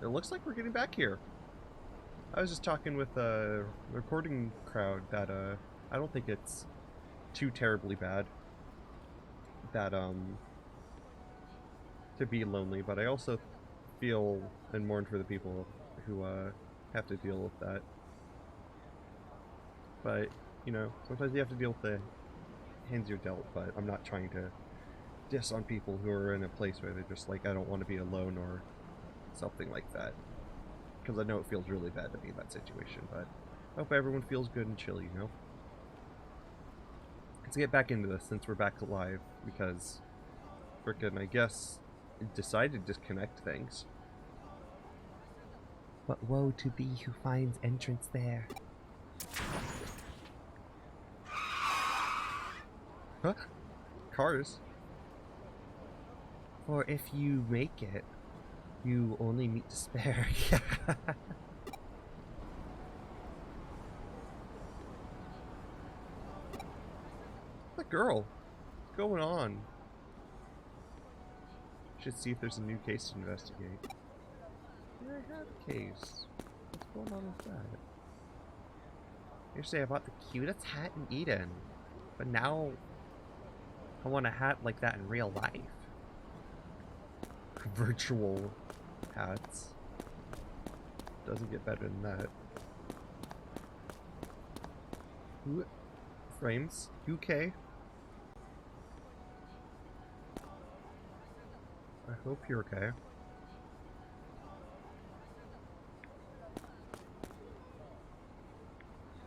It looks like we're getting back here. I was just talking with a recording crowd that I don't think it's too terribly bad that to be lonely, but I also feel and mourn for the people who have to deal with that. But you know, sometimes you have to deal with the hands you're dealt. But I'm not trying to diss on people who are in a place where they're just like, I don't want to be alone or something like that, because I know it feels really bad to be in that situation. But I hope everyone feels good and chill, you know. Let's get back into this since we're back alive, because frickin' I guess it decided to disconnect things. But woe to thee who finds entrance there. Huh? Cars? For if you make it, you only meet despair. The girl. What's going on? Should see if there's a new case to investigate. Yeah, I have a case. What's going on with that? Yesterday I bought the cutest hat in Eden, but now I want a hat like that in real life. Virtual hats. Doesn't get better than that. Ooh. Frames. UK. I hope you're okay.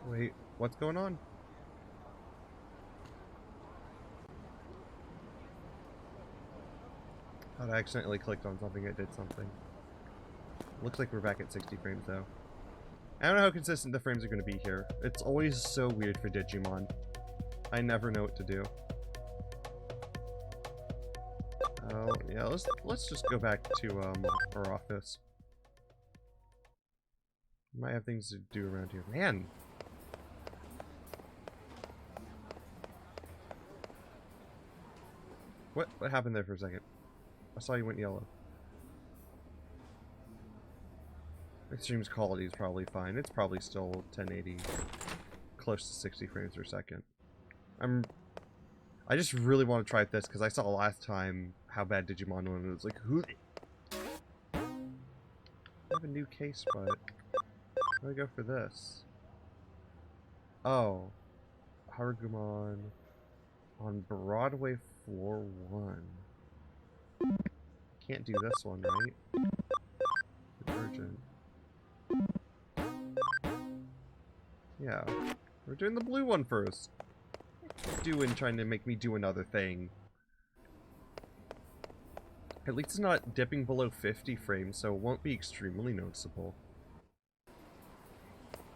Wait, what's going on? I accidentally clicked on something, it did something. Looks like we're back at 60 frames though. I don't know how consistent the frames are going to be here. It's always so weird for Digimon. I never know what to do. Oh, yeah, let's just go back to our office. We might have things to do around here. Man! What happened there for a second? I saw you went yellow. Extreme's quality is probably fine. It's probably still 1080, close to 60 frames per second. I just really want to try this because I saw last time how bad Digimon was. It was like, who? I have a new case, but I'm gonna go for this. Oh, Harugumon on Broadway floor 1. Can't do this one, right? Urgent. Yeah, we're doing the blue one first. Trying to make me do another thing. At least it's not dipping below 50 frames, so it won't be extremely noticeable.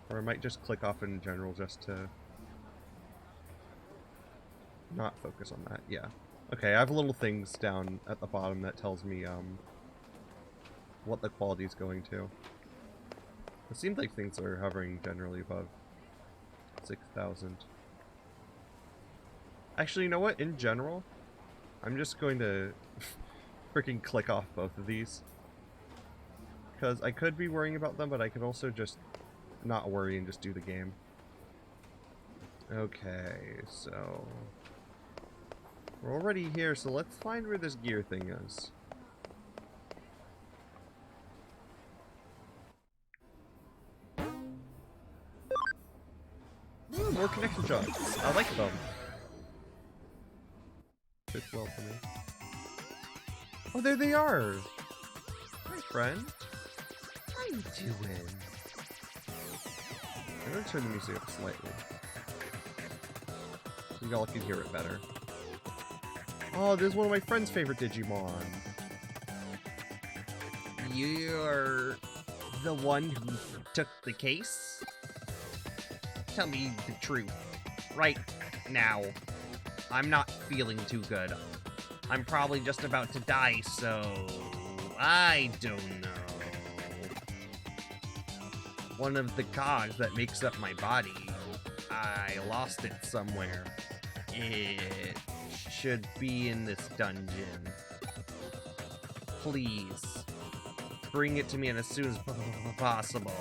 Or I might just click off in general just to not focus on that. Yeah. Okay, I have little things down at the bottom that tells me what the quality is going to. It seems like things are hovering generally above 6,000. Actually, you know what? In general, I'm just going to freaking click off both of these. Because I could be worrying about them, but I could also just not worry and just do the game. Okay, so we're already here, so let's find where this gear thing is. Ooh, more connection shots. I like them. Fits well for me. Oh, there they are! Hi, friend. How you doing? I'm gonna turn the music up slightly, so y'all can hear it better. Oh, this is one of my friend's favorite Digimon. You're the one who took the case? Tell me the truth. Right now. I'm not feeling too good. I'm probably just about to die, so I don't know. One of the cogs that makes up my body, I lost it somewhere. It should be in this dungeon. Please, bring it to me as soon as possible.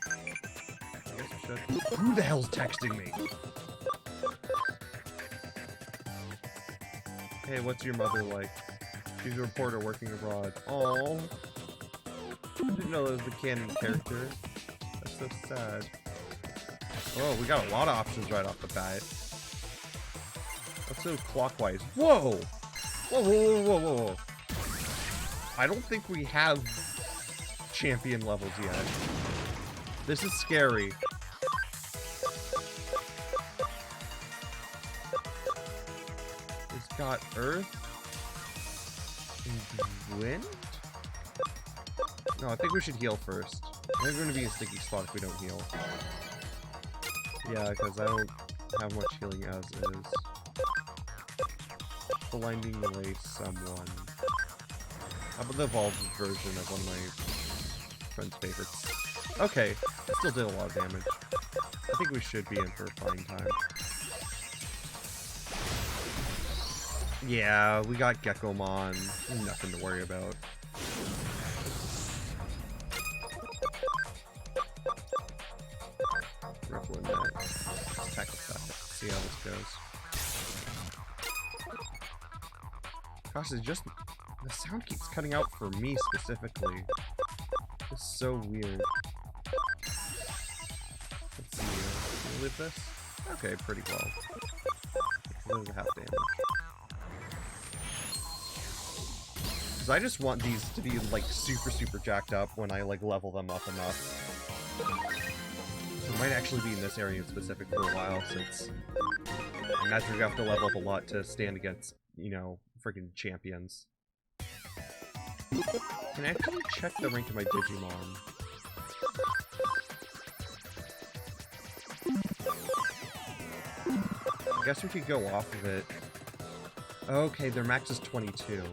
I guess we should. Who the hell's texting me? Hey, what's your mother like? She's a reporter working abroad. Oh, I didn't know that was the canon character. That's so sad. Oh, we got a lot of options right off the bat. Let's go clockwise. Whoa! Whoa, whoa, whoa, whoa, whoa. I don't think we have champion levels yet. This is scary. It's got Earth and Wind? No, I think we should heal first. I think we're going to be a sticky spot if we don't heal. Yeah, because I don't have much healing as is. Blinding Lay someone. How about the evolved version of one of my friend's favorites? Okay, still did a lot of damage. I think we should be in for a fine time. Yeah, we got Gekomon. Nothing to worry about. Rippling that. Attack attack. See how this goes. Gosh, it's just the sound keeps cutting out for me specifically. It's so weird. Let's see. Can we live this? Okay, pretty well. It doesn't have damage. Because I just want these to be like super jacked up when I like level them up enough. So it might actually be in this area in specific for a while, since I imagine we're gonna have to level up a lot to stand against, you know, freaking champions. Can I actually check the rank of my Digimon? I guess we could go off of it. Okay, their max is 22.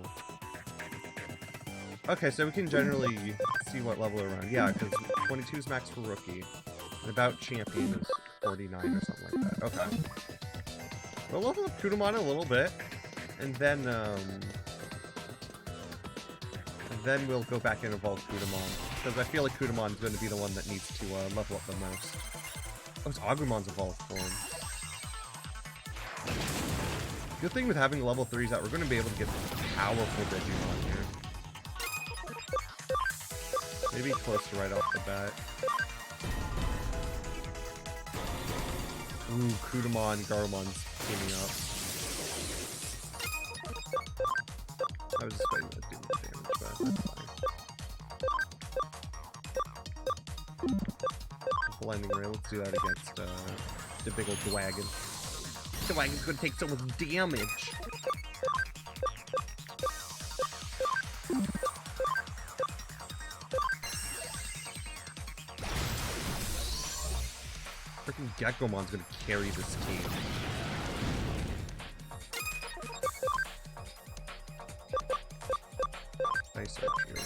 Okay, so we can generally see what level they're around. Yeah, because 22 is max for rookie. And about champion is 49 or something like that. Okay. We'll level up Kudamon a little bit. And then we'll go back and evolve Kudamon. Because I feel like Kudamon is going to be the one that needs to level up the most. Oh, it's Agumon's evolved form. Good thing with having level 3 is that we're going to be able to get powerful Digimon here. Maybe close to right off the bat. Ooh, Kudamon, Garumon's teaming up. I was expecting that to do more damage, but that's fine. Blinding Ray, let's do that against the big old Dwagon. Dwagon's gonna take so much damage. Freaking Gekomon's gonna carry this team. Nice archery. I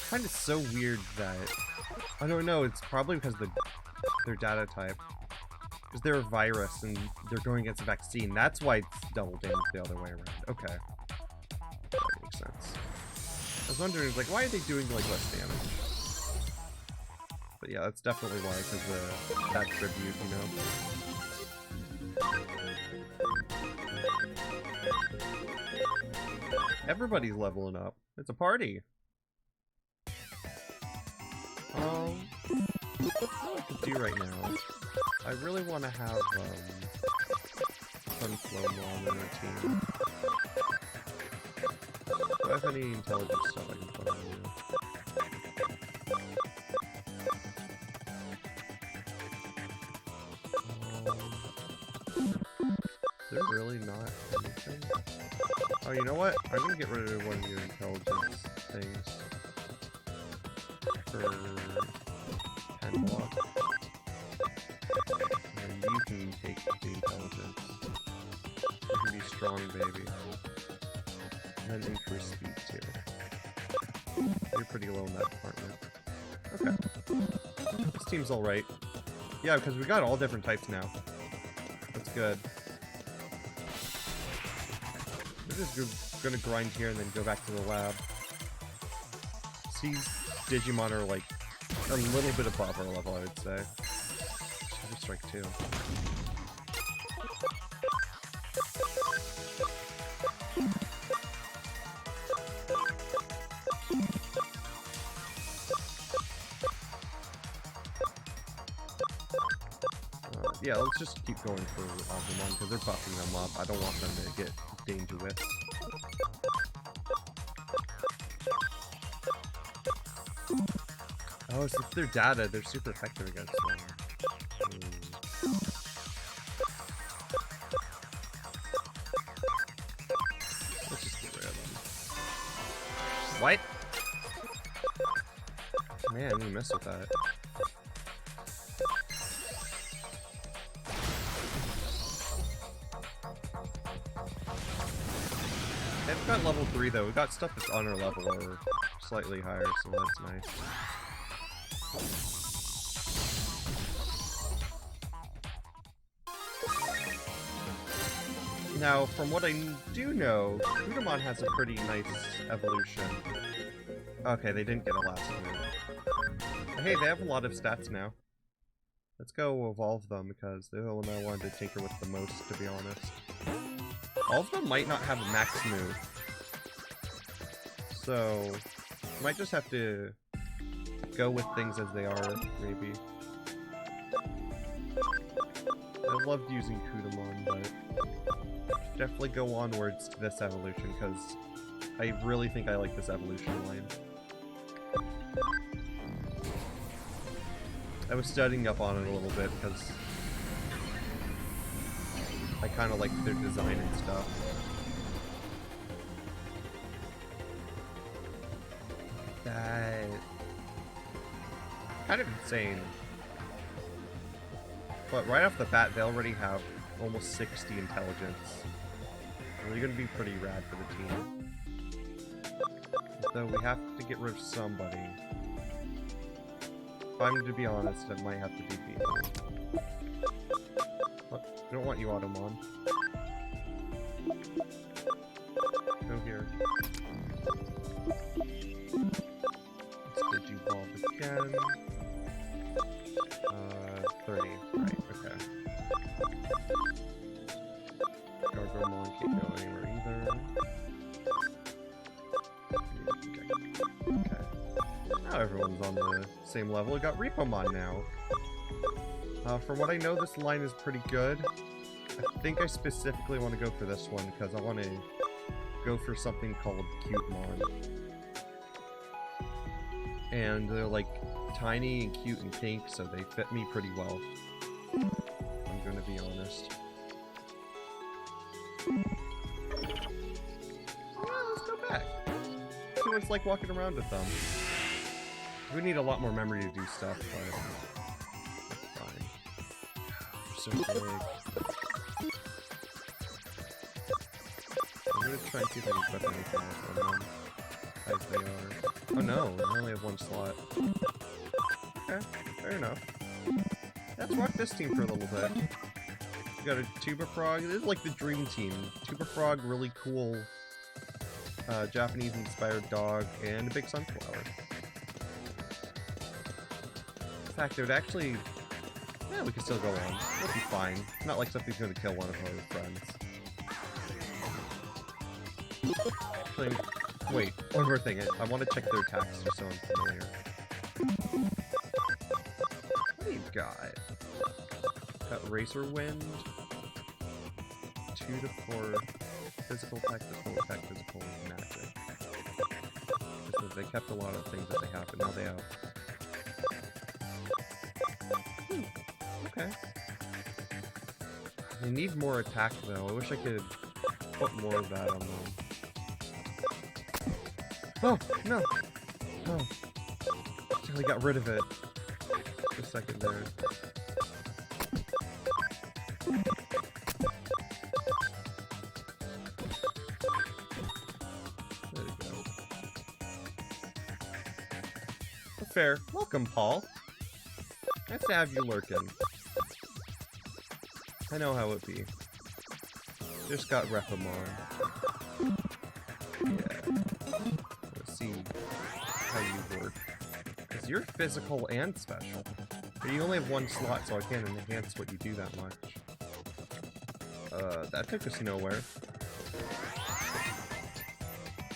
find it so weird that I don't know. It's probably because their data type, because they're a virus and they're going against a vaccine. That's why it's double damage the other way around. Okay, that makes sense. I was wondering, like, why are they doing like less damage? But yeah, that's definitely why, because that tribute, you know. Everybody's leveling up. It's a party. What I could do right now, I really want to have Sunflow on our team. Do I have any intelligence stuff I can put on you? Is there really not anything? Oh, you know what? I'm gonna get rid of one of your intelligence things. For 10 block. And you can take the intelligence. You can be strong, baby. And then increase speed too. You're pretty low in that department. Okay. This team's alright. Yeah, because we got all different types now. That's good. We're just gonna grind here and then go back to the lab. These Digimon are like a little bit above our level, I would say. Shadow Strike 2. Yeah, let's just keep going for Agumon because they're buffing them up. I don't want them to get dangerous. Oh, since they're data, they're super effective against them. Let's just get rid of them. What? Man, you messed with that. We've got level 3 though. We got stuff that's on our level or slightly higher, so that's nice. Now, from what I do know, Kudamon has a pretty nice evolution. Okay, they didn't get a last move. Hey, they have a lot of stats now. Let's go evolve them because they're the one I wanted to tinker with the most, to be honest. All of them might not have a max move. So, might just have to go with things as they are, maybe. I loved using Kudamon, but definitely go onwards to this evolution, because I really think I like this evolution line. I was studying up on it a little bit, because I kind of like their design and stuff. That... kind of insane. But right off the bat, they already have almost 60 intelligence. They're going to be pretty rad for the team. Though we have to get rid of somebody. If I'm to be honest, it might have to be people. What? I don't want you, Automon. Go here. Let's Digivolve again. 30. Right, okay. Gargomon can't go anywhere either. Okay. Now everyone's on the same level. We got Repomon now. From what I know, this line is pretty good. I think I specifically want to go for this one because I want to go for something called Cutemon. And they're like tiny and cute and pink, so they fit me pretty well. I'm gonna be honest. Well, let's go back. See what it's like walking around with them. We need a lot more memory to do stuff, but it's fine. They're so big. I'm gonna try and see if I can put anything else on them. As they are. Oh no, I only have one slot. Okay, fair enough. Let's rock this team for a little bit. We got a Tuba Frog. This is like the dream team. Tuba Frog, really cool Japanese-inspired dog, and a big sunflower. In fact, it would actually... yeah, we can still go on. It'll be fine. Not like something's gonna kill one of our friends. Actually, wait, one more thing. I want to check their attacks just so I'm familiar. What do you got? Got Razor Wind. 2 to 4 physical attack, physical magic. So they kept a lot of things that they have, but now they have. Okay. They need more attack though. I wish I could put more of that on them. Oh, no! Oh. Actually got rid of it. For a second there. There we go. Fair. Welcome, Paul. Nice to have you lurking. I know how it be. Just got Repomon. because you're physical and special. But you only have one slot, so I can't enhance what you do that much. That took us nowhere.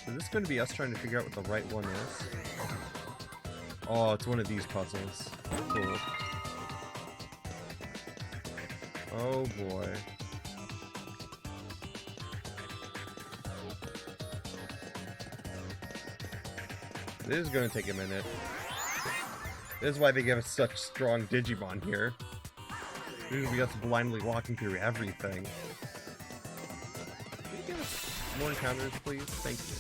Is this going to be us trying to figure out what the right one is? Oh, it's one of these puzzles. Cool. Oh boy. This is going to take a minute. This is why they give us such strong Digimon here. Usually we got to blindly walking through everything. Can you give us more encounters, please? Thank you.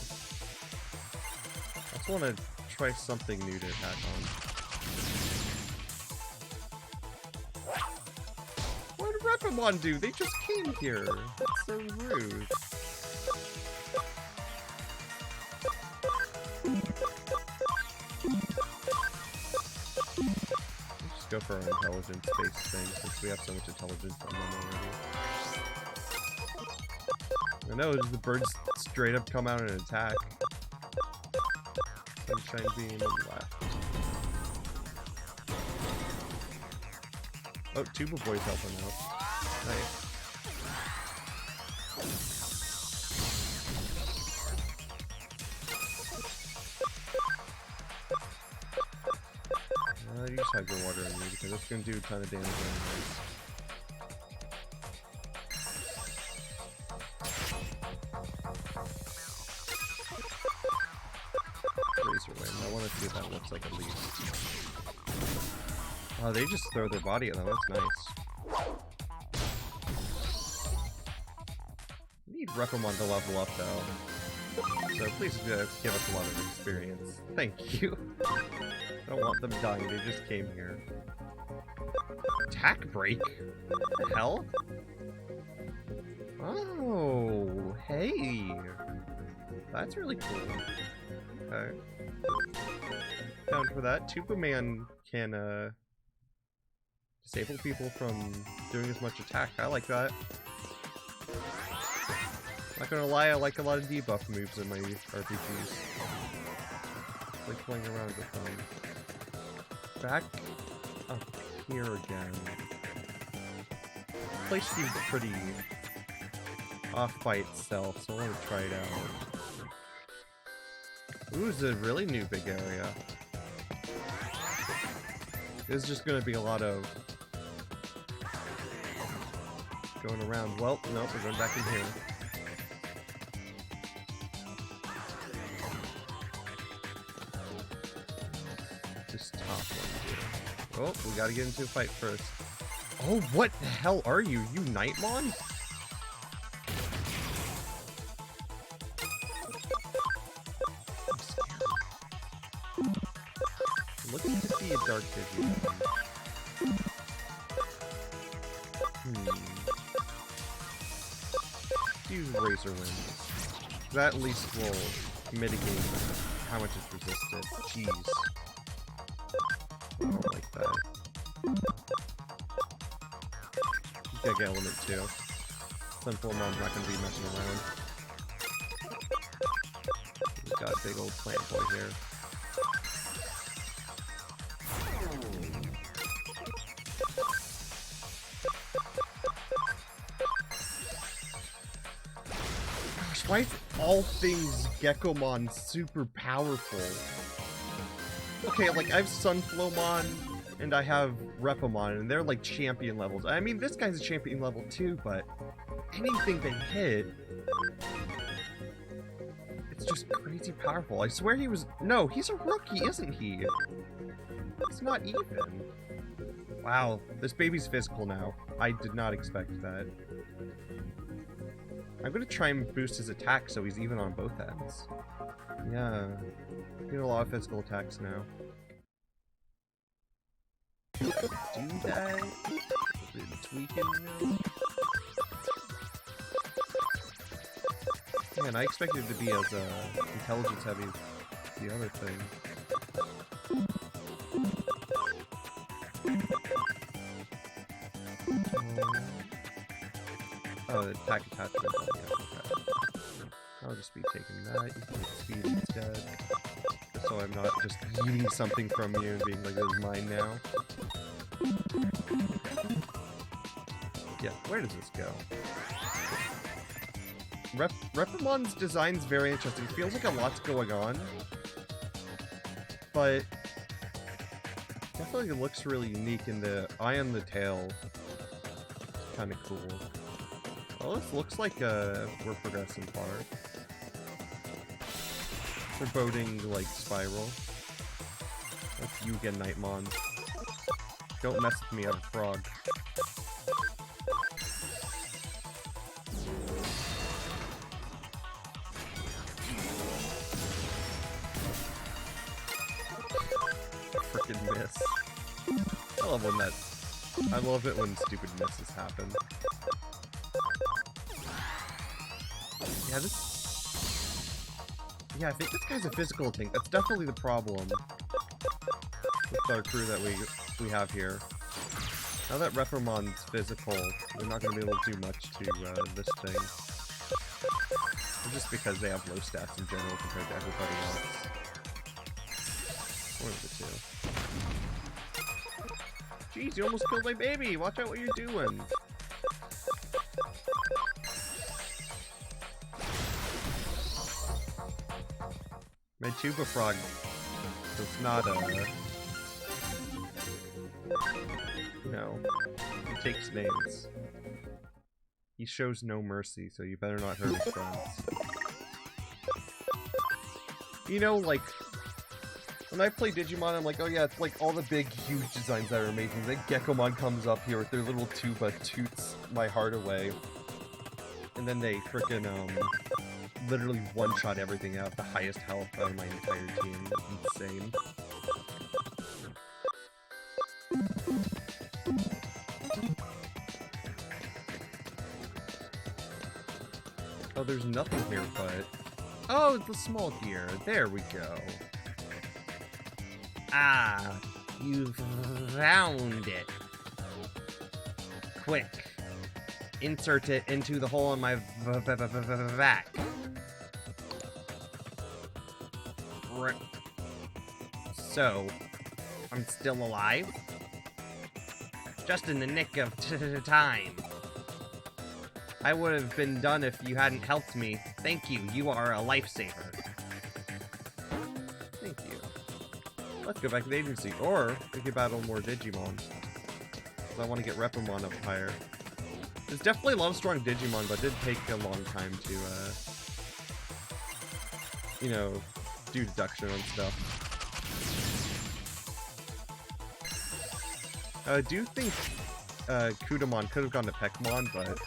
I just want to try something new to attack on. What did Repamon do? They just came here. That's so rude. Let's go for our intelligence-based thing since we have so much intelligence on them already. I know, the birds straight up come out and attack. Sunshine beam and left. Oh, Tuba Boy's helping out. Nice. You just have your water on you because it's going to do a ton of damage anyways. Razor Wind. I want to see what that looks like at least. Oh, they just throw their body at them. That's nice. We need Repamon to level up though. So please give us a lot of experience. Thank you. I don't want them dying, they just came here. Attack break? What the hell? Oh, hey. That's really cool. Okay. Down for that. Tubaman can disable people from doing as much attack. I like that. Not gonna lie, I like a lot of debuff moves in my RPGs. Like playing around with them. Back up here again. This place seems pretty off by itself, so I want to try it out. Ooh, it's a really new big area. There's just gonna be a lot of going around. Well, nope, we're going back in here. Oh, we gotta get into a fight first. Oh, what the hell are you? You Nightmon? I'm scared. I'm looking to see a dark Digimon. Use Razor Wind. That at least will mitigate how much it's resisted. Jeez. I don't like that. Geg element too. Sunflowermon's not gonna be messing around. We've got a big old plant boy here. Gosh, why is all things Geckomon super powerful? Okay, like, I have Sunflowmon, and I have Repamon, and they're, like, champion levels. I mean, this guy's a champion level, too, but anything they hit, it's just crazy powerful. I swear he was... No, he's a rookie, isn't he? It's not even. Wow, this baby's physical now. I did not expect that. I'm gonna try and boost his attack so he's even on both ends. Yeah. Get a lot of physical attacks now. Do that? Tweaking now? Man, I expected it to be as intelligence heavy as the other thing. Oh, the attack attachment on the uppercut. I'll just be taking that. You can get speed instead. Just So I'm not just eating something from you and being like, this is mine now. Yeah, where does this go? Repamon's design's very interesting. It feels like a lot's going on. But definitely it looks really unique, and the eye on the tail is kind of cool. Well, this looks like we're progressing far. Foreboding, like, spiral. That's you again, Nightmon. Don't mess with me, I have a frog. Frickin' miss. I love it when stupid misses happen. Yeah, I think this guy's a physical thing. That's definitely the problem with our crew that we have here. Now that Repamon's physical, they're not going to be able to do much to this thing. Just because they have low stats in general compared to everybody else. One of the two. Jeez, you almost killed my baby! Watch out what you're doing! My tuba frog does not, no. He takes names. He shows no mercy, so you better not hurt his friends. You know, like, when I play Digimon, I'm like, oh yeah, it's like all the big, huge designs that are amazing. Then Geckomon comes up here with their little tuba, toots my heart away. And then they frickin', literally one-shot everything out, the highest health out of my entire team. Insane. Oh, there's nothing here, but... Oh, it's the small gear. There we go. Ah, you found it. Quick. Insert it into the hole in my vac. So, I'm still alive? Just in the nick of time. I would have been done if you hadn't helped me. Thank you, you are a lifesaver. Thank you. Let's go back to the agency, or we could battle more Digimon. Because I want to get Repamon up higher. There's definitely a lot of strong Digimon, but it did take a long time to, you know, do deduction on stuff. I do think Kudamon could have gone to Peckmon, but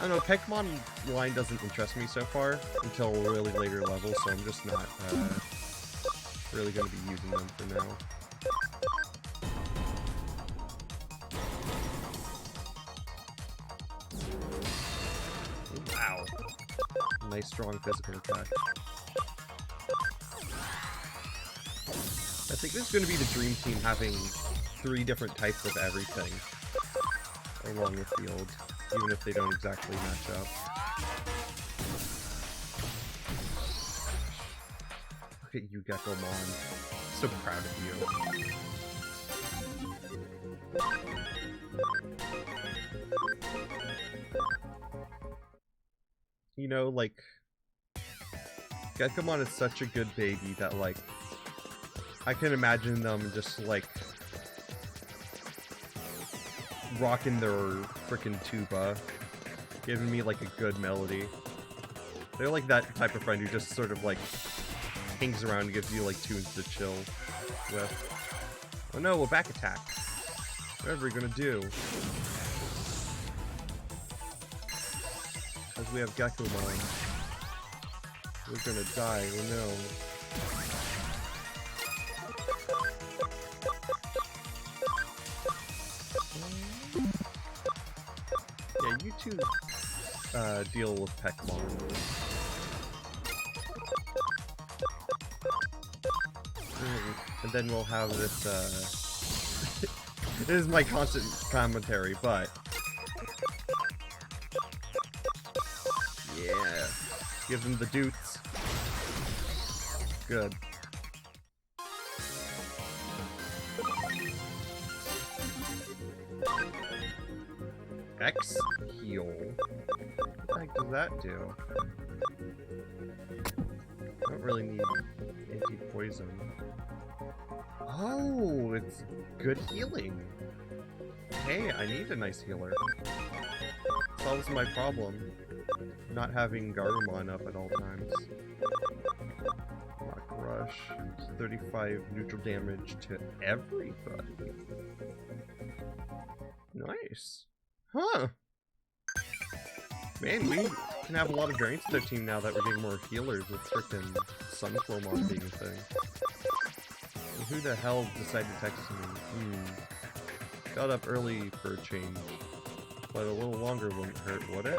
I don't know, Peckmon line doesn't interest me so far until really later levels, so I'm just not really going to be using them for now. Wow. Nice strong physical attack. I think this is going to be the dream team having 3 different types of everything along the field, even if they don't exactly match up. Look at you, Geckomon. So proud of you. You know, like, Geckomon is such a good baby that, like, I can imagine them just, like, rocking their frickin' tuba, giving me, like, a good melody. They're like that type of friend who just sort of, like, hangs around and gives you, like, tunes to chill with. Oh no, a back attack. Whatever are we gonna do? As we have Geckomon. We're gonna die, oh no. Yeah, you two deal with Peckmon. And then we'll have this, this is my constant commentary, but... Yeah. Give them the doots. good. X heal. What the heck does that do? I don't really need anti-poison. Oh, it's good healing. Hey, I need a nice healer. Solves my problem. Not having Garurumon up at all times. Rock Rush. 35 neutral damage to everybody. Nice. Huh. Man, we can have a lot of variants in their team now that we're getting more healers with frickin' Sunflowmon being a thing. And who the hell decided to text me? Got up early for a change. But a little longer wouldn't hurt, would it?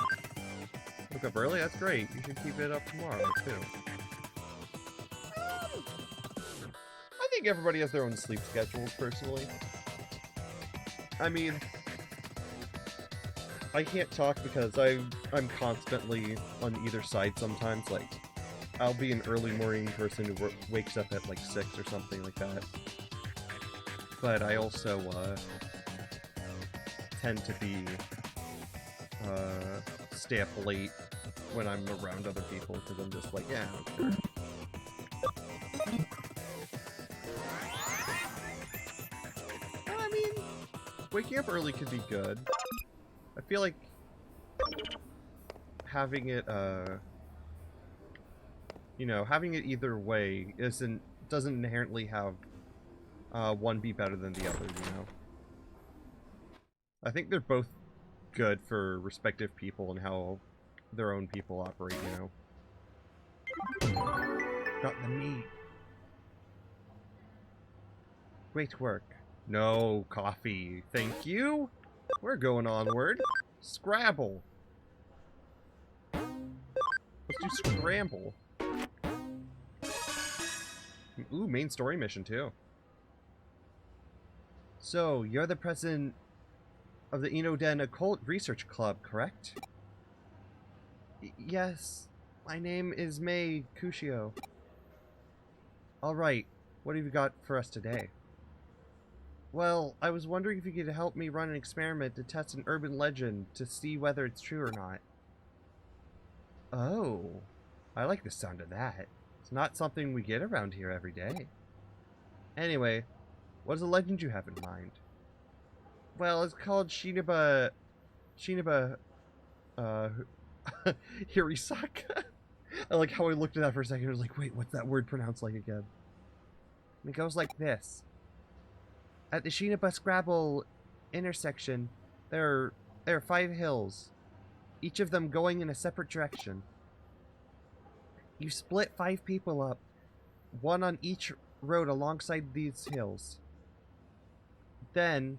Woke up early? That's great. You should keep it up tomorrow, too. I think everybody has their own sleep schedules, personally. I mean, I can't talk because I'm constantly on either side sometimes. Like, I'll be an early morning person who wakes up at like 6 or something like that. But I also tend to be stay up late when I'm around other people because I'm just like, yeah, sure. I mean, waking up early could be good. I feel like having it, you know, having it either way doesn't inherently have one be better than the other, you know? I think they're both good for respective people and how their own people operate, you know? Got the meat. Great work. No coffee. Thank you. We're going onward. Scrabble. Let's do scramble. Ooh, main story mission too. So, you're the president of the Inoden Occult Research Club, correct? Yes. My name is Mei Kushio. Alright, what have you got for us today? Well, I was wondering if you could help me run an experiment to test an urban legend to see whether it's true or not. Oh, I like the sound of that. It's not something we get around here every day. Anyway, what is the legend you have in mind? Well, it's called Hirisaka, Hirisaka? I like how I looked at that for a second. I was like, wait, what's that word pronounced like again? And it goes like this. At the Shinaba Scrabble intersection, there are 5 hills, each of them going in a separate direction. You split 5 people up, one on each road alongside these hills. Then,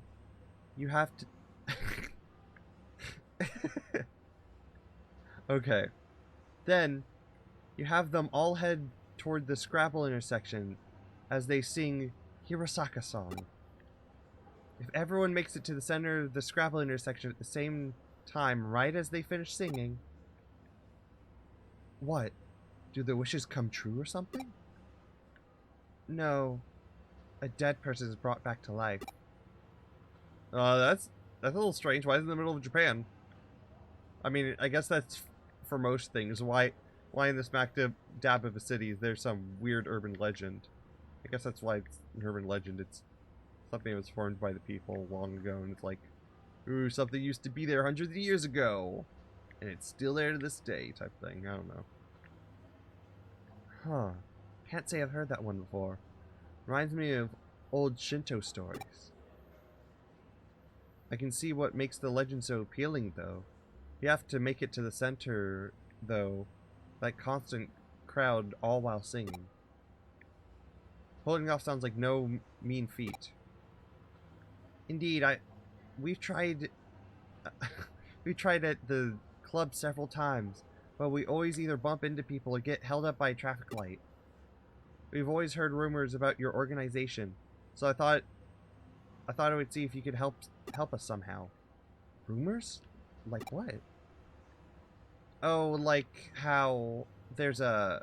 you have to... Okay. Then, you have them all head toward the Scrabble intersection as they sing Hirosaka song. If everyone makes it to the center of the Scrabble intersection at the same time, right as they finish singing... What? Do the wishes come true or something? No. A dead person is brought back to life. That's a little strange. Why is it in the middle of Japan? I mean, I guess that's for most things. Why in the smack dab of a city there's some weird urban legend? I guess that's why it's an urban legend. It's something that was formed by the people long ago, and it's like, ooh, something used to be there hundreds of years ago, and it's still there to this day, type thing. I don't know. Huh. Can't say I've heard that one before. Reminds me of old Shinto stories. I can see what makes the legend so appealing, though. You have to make it to the center, though. That constant crowd, all while singing. Pulling off sounds like no mean feat. Indeed, we've tried at the club several times, but we always either bump into people or get held up by a traffic light. We've always heard rumors about your organization, so I thought I would see if you could help us somehow. Rumors? Like what? Oh, like how there's a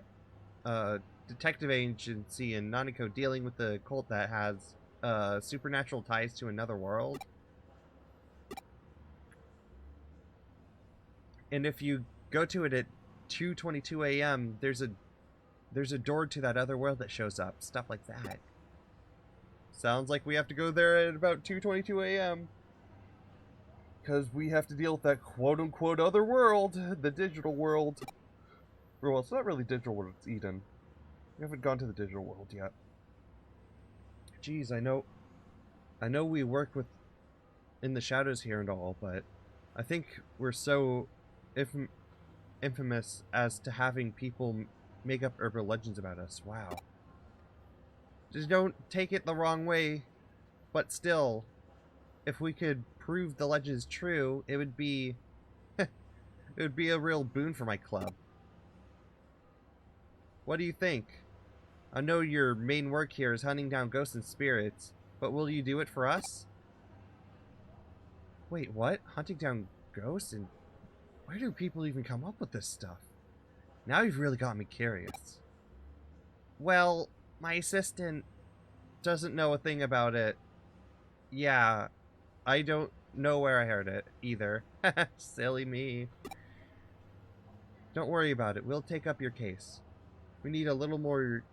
detective agency in Nanako dealing with the cult that has supernatural ties to another world. And if you go to it at 2:22 a.m., there's a door to that other world that shows up. Stuff like that. Sounds like we have to go there at about 2:22 a.m. because we have to deal with that quote-unquote other world, the digital world. Well, it's not really digital world, it's Eden. We haven't gone to the digital world yet. Jeez, I know we work with in the shadows here and all, but I think we're so infamous as to having people make up urban legends about us. Wow. Just don't take it the wrong way, but still, if we could prove the legend is true, it would be it would be a real boon for my club. What do you think? I know your main work here is hunting down ghosts and spirits, but will you do it for us? Wait, what? Hunting down ghosts? And where do people even come up with this stuff? Now you've really got me curious. Well, my assistant doesn't know a thing about it. Yeah, I don't know where I heard it either. Silly me. Don't worry about it. We'll take up your case. We need a little more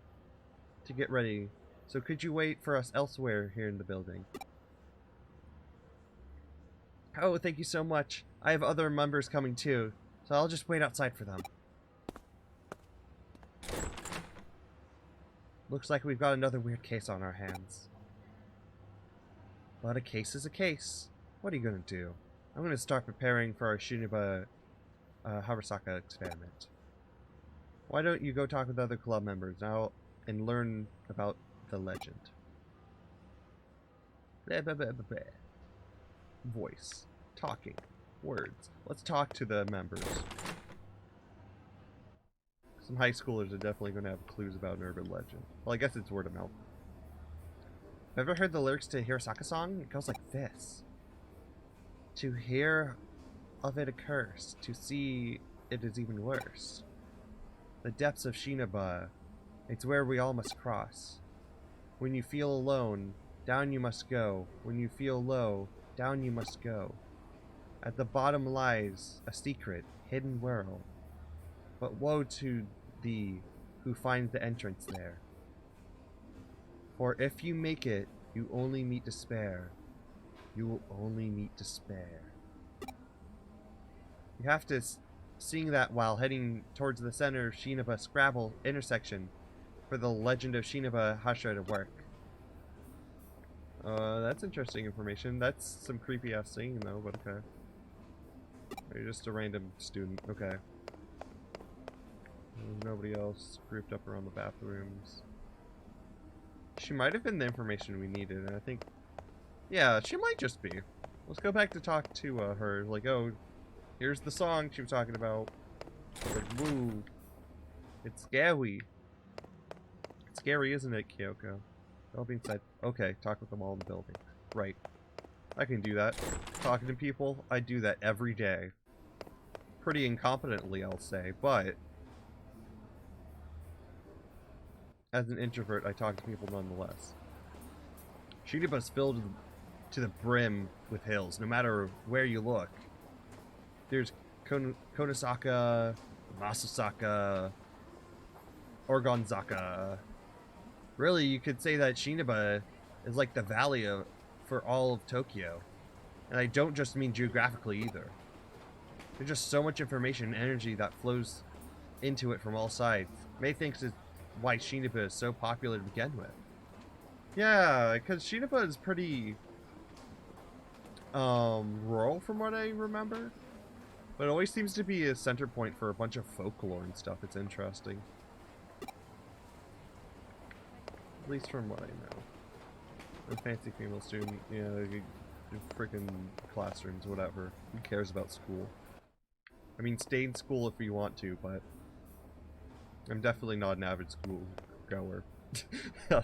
to get ready, so could you wait for us elsewhere here in the building? Oh, thank you so much. I have other members coming too, so I'll just wait outside for them. Looks like we've got another weird case on our hands. But a case is a case. What are you gonna do? I'm gonna start preparing for our Shiniba Harasaka experiment. Why don't you go talk with other club members now and learn about the legend? Blah, blah, blah, blah, blah. Voice. Talking. Words. Let's talk to the members. Some high schoolers are definitely going to have clues about an urban legend. Well, I guess it's word of mouth. Ever heard the lyrics to Hirosaka song? It goes like this. To hear of it a curse, to see it is even worse. The depths of Shiniba, it's where we all must cross. When you feel alone, down you must go. When you feel low, down you must go. At the bottom lies a secret, hidden world. But woe to thee who finds the entrance there. For if you make it, you only meet despair. You will only meet despair. You have to sing that while heading towards the center of Shiniba Scrabble intersection for the legend of Shiniba Hashira to work. That's interesting information. That's some creepy ass singing though, but okay. You're just a random student, okay. There's nobody else grouped up around the bathrooms. She might have been the information we needed, and I think... Yeah, she might just be. Let's go back to talk to her. Like, oh, here's the song she was talking about. Like, woo. It's scary. It's scary, isn't it, Kyoko? All being said, okay, talk with them all in the building. Right. I can do that. Talking to people, I do that every day. Pretty incompetently, I'll say, but... as an introvert, I talk to people nonetheless. Shiniba's filled to the brim with hills, no matter where you look. There's Konosaka, Masasaka, Orgonzaka. Really, you could say that Shiniba is like the valley for all of Tokyo. And I don't just mean geographically either. There's just so much information and energy that flows into it from all sides. May thinks it's why Shiniba is so popular to begin with. Yeah, because Shiniba is pretty rural from what I remember. But it always seems to be a center point for a bunch of folklore and stuff. It's interesting. At least from what I know. A fancy female student, yeah, freaking classrooms, whatever. Who cares about school? I mean, stay in school if you want to, but I'm definitely not an avid school goer. I'll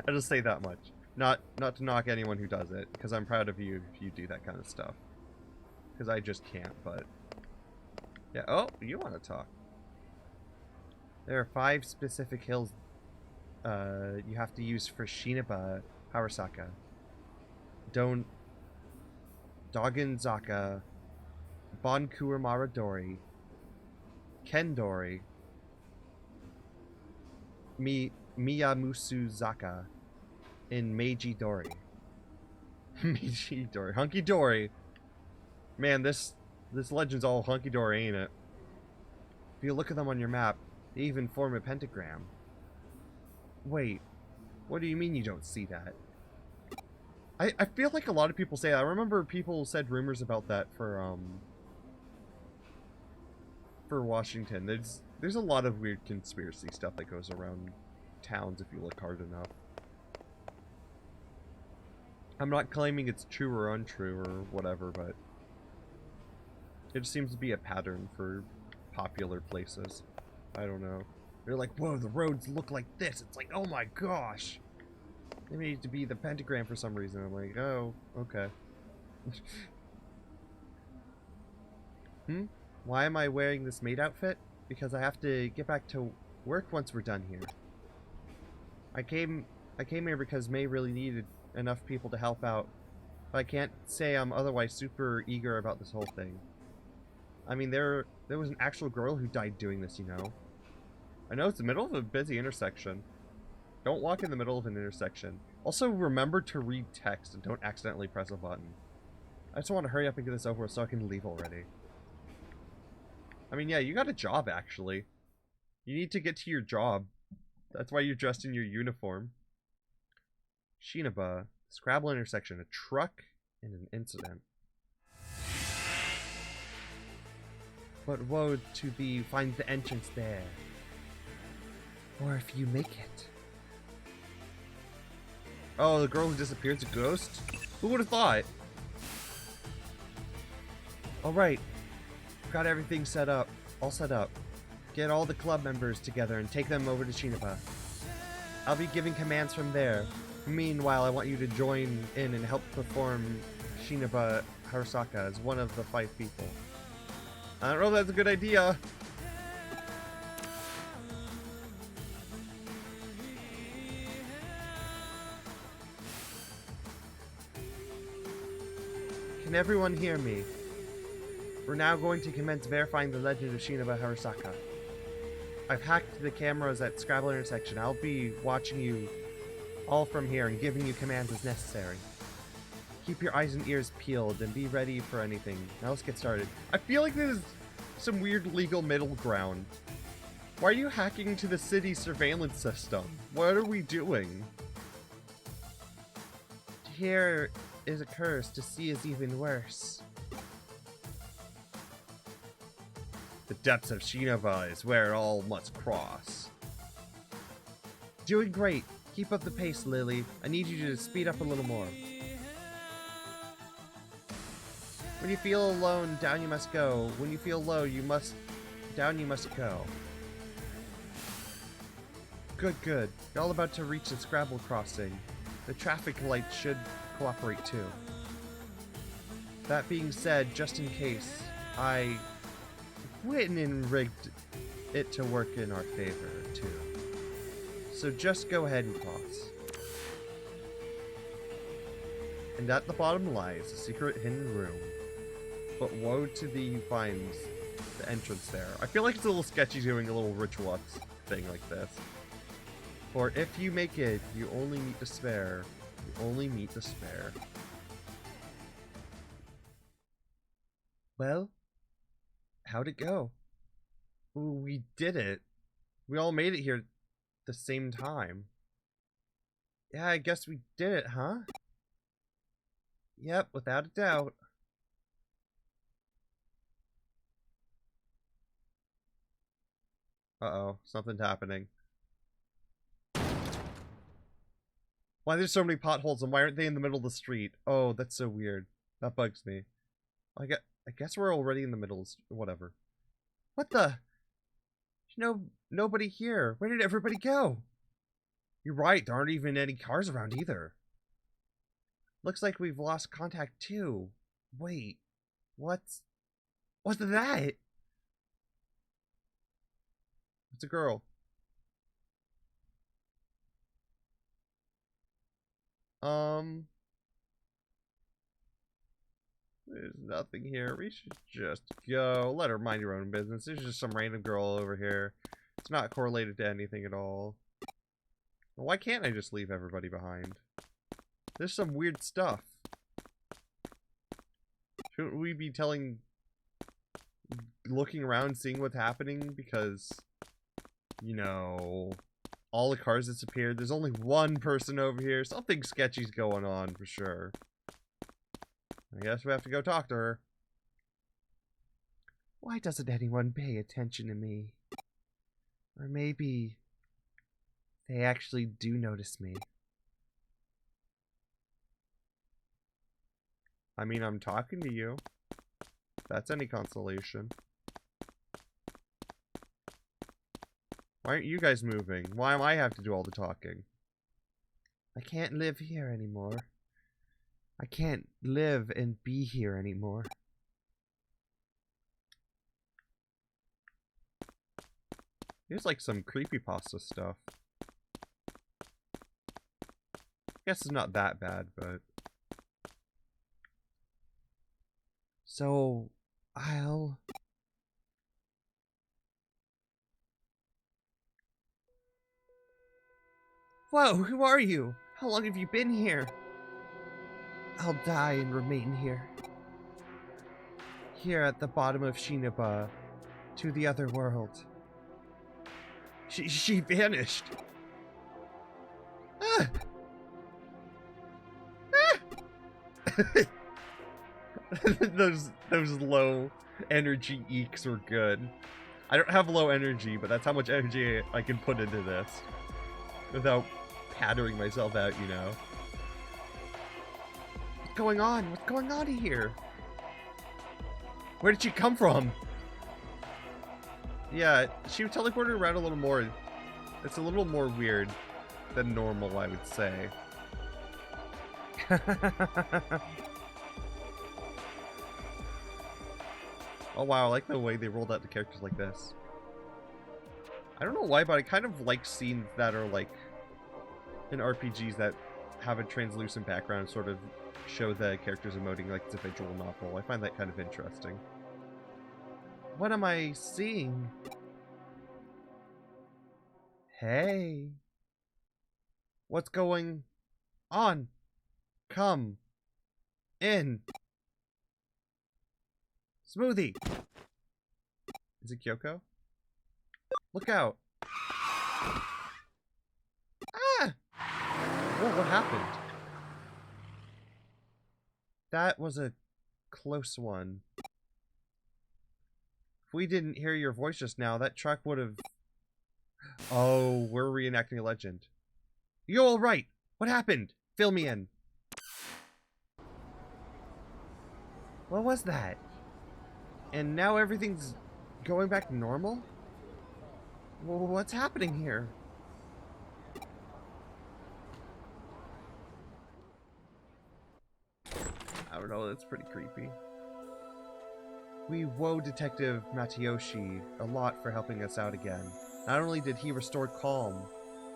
just say that much. Not to knock anyone who does it, because I'm proud of you if you do that kind of stuff. Because I just can't, but... yeah, oh, you want to talk. There are 5 specific hills you have to use for Shinaba Harasaka. Dogenzaka, Bonkuur Maradori, Kendori, Miyamusuzaka, and Meiji Dori. Meiji Dori. Hunky Dory. Man, this legend's all hunky dory, ain't it? If you look at them on your map, they even form a pentagram. Wait, what do you mean you don't see that? I feel like a lot of people say that. I remember people said rumors about that for Washington. There's a lot of weird conspiracy stuff that goes around towns if you look hard enough. I'm not claiming it's true or untrue or whatever, but it just seems to be a pattern for popular places. I don't know. They're like, whoa, the roads look like this. It's like, oh my gosh. They need to be the pentagram for some reason. I'm like, oh, okay. Why am I wearing this maid outfit? Because I have to get back to work once we're done here. I came here because May really needed enough people to help out. But I can't say I'm otherwise super eager about this whole thing. I mean, there was an actual girl who died doing this, you know. I know it's the middle of a busy intersection. Don't walk in the middle of an intersection. Also, remember to read text and don't accidentally press a button. I just want to hurry up and get this over with so I can leave already. I mean, yeah, you got a job, actually. You need to get to your job. That's why you're dressed in your uniform. Shinaba. Scrabble intersection. A truck and an incident. But woe to thee finds the entrance there. Or if you make it. Oh, the girl who disappeared's a ghost? Who would have thought? Alright. Got everything set up. All set up. Get all the club members together and take them over to Shinaba. I'll be giving commands from there. Meanwhile, I want you to join in and help perform Shinaba Harasaka as one of the 5 people. I don't know if that's a good idea. Can everyone hear me? We're now going to commence verifying the legend of Shinaba Harasaka. I've hacked the cameras at Scrabble intersection. I'll be watching you all from here and giving you commands as necessary. Keep your eyes and ears peeled and be ready for anything. Now let's get started. I feel like there's some weird legal middle ground. Why are you hacking to the city's surveillance system? What are we doing? To hear is a curse, to see is even worse. The depths of Shinaba is where it all must cross. Doing great. Keep up the pace, Lily. I need you to speed up a little more. When you feel alone, down you must go. When you feel low, down you must go. Good, good. You're all about to reach the Scrabble crossing. The traffic light should cooperate too. That being said, just in case, I went and rigged it to work in our favor too. So just go ahead and cross. And at the bottom lies a secret hidden room. But woe to thee who finds the entrance there. I feel like it's a little sketchy doing a little ritual thing like this. For if you make it, you only meet despair. You only meet despair. Well, how'd it go? Ooh, we did it. We all made it here at the same time. Yeah, I guess we did it, huh? Yep, without a doubt. Uh-oh, something's happening. Why there's so many potholes and why aren't they in the middle of the street? Oh, that's so weird. That bugs me. I guess we're already in the middle of whatever. What the? Nobody here. Where did everybody go? You're right, there aren't even any cars around either. Looks like we've lost contact too. Wait, what's that? It's a girl. There's nothing here. We should just go. Let her mind your own business. There's just some random girl over here. It's not correlated to anything at all. Well, why can't I just leave everybody behind? There's some weird stuff. Shouldn't we be looking around, seeing what's happening? Because, you know, all the cars disappeared. There's only one person over here. Something sketchy's going on for sure. I guess we have to go talk to her. Why doesn't anyone pay attention to me? Or maybe they actually do notice me. I mean, I'm talking to you. If that's any consolation. Why aren't you guys moving? Why do I have to do all the talking? I can't live here anymore. I can't live and be here anymore. Here's like some creepypasta stuff. I guess it's not that bad, but... So, I'll... Whoa, who are you? How long have you been here? I'll die and remain here. Here at the bottom of Shinaba, to the other world. She vanished. Ah! Ah! those low energy eeks were good. I don't have low energy, but that's how much energy I can put into this without pattering myself out, you know. What's going on? What's going on here? Where did she come from? Yeah, she teleported around a little more. It's a little more weird than normal, I would say. Oh wow, I like the way they rolled out the characters like this. I don't know why, but I kind of like scenes that are like in RPGs that have a translucent background and sort of show the characters emoting like it's a visual novel. I find that kind of interesting. What am I seeing? Hey. What's going on? Come in. Smoothie. Is it Kyoko? Look out. Ah! Whoa, what happened? That was a close one. If we didn't hear your voice just now, that truck would have... Oh, we're reenacting a legend. You all right? What happened? Fill me in. What was that? And now everything's going back to normal? What's happening here? I don't know, that's pretty creepy. We owe Detective Matayoshi a lot for helping us out again. Not only did he restore calm,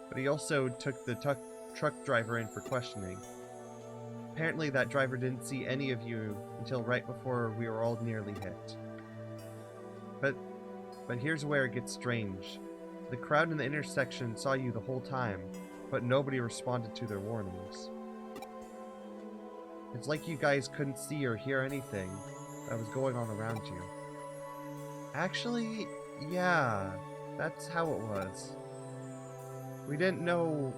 but he also took the truck driver in for questioning. Apparently that driver didn't see any of you until right before we were all nearly hit. But here's where it gets strange. The crowd in the intersection saw you the whole time, but nobody responded to their warnings. It's like you guys couldn't see or hear anything that was going on around you. Actually, yeah, that's how it was. We didn't know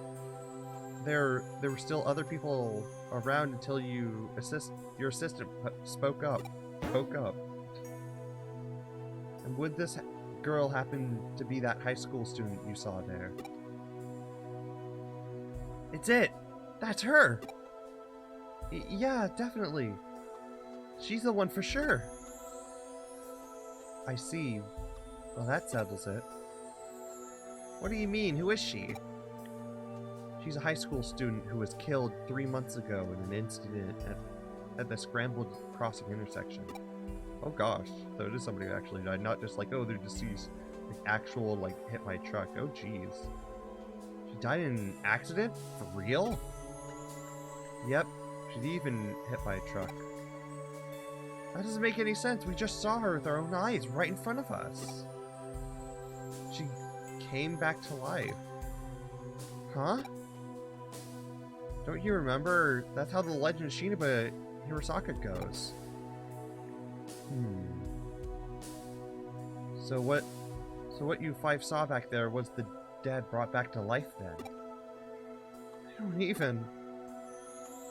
there were still other people around until your assistant spoke up. And would this girl happen to be that high school student you saw there? It's it! That's her! Yeah, definitely. She's the one for sure. I see. Well, that settles it. What do you mean? Who is she? She's a high school student who was killed 3 months ago in an incident at the scrambled crossing intersection. Oh gosh, so it is somebody who actually died, not just like, oh, they're deceased. Like, actual, like, hit by a truck. Oh jeez. She died in an accident? For real? Yep, she's even hit by a truck. That doesn't make any sense. We just saw her with our own eyes right in front of us. She came back to life. Huh? Don't you remember? That's how the legend of Shinaba Hirosaka goes. So what you five saw back there was the dead brought back to life then? I don't even.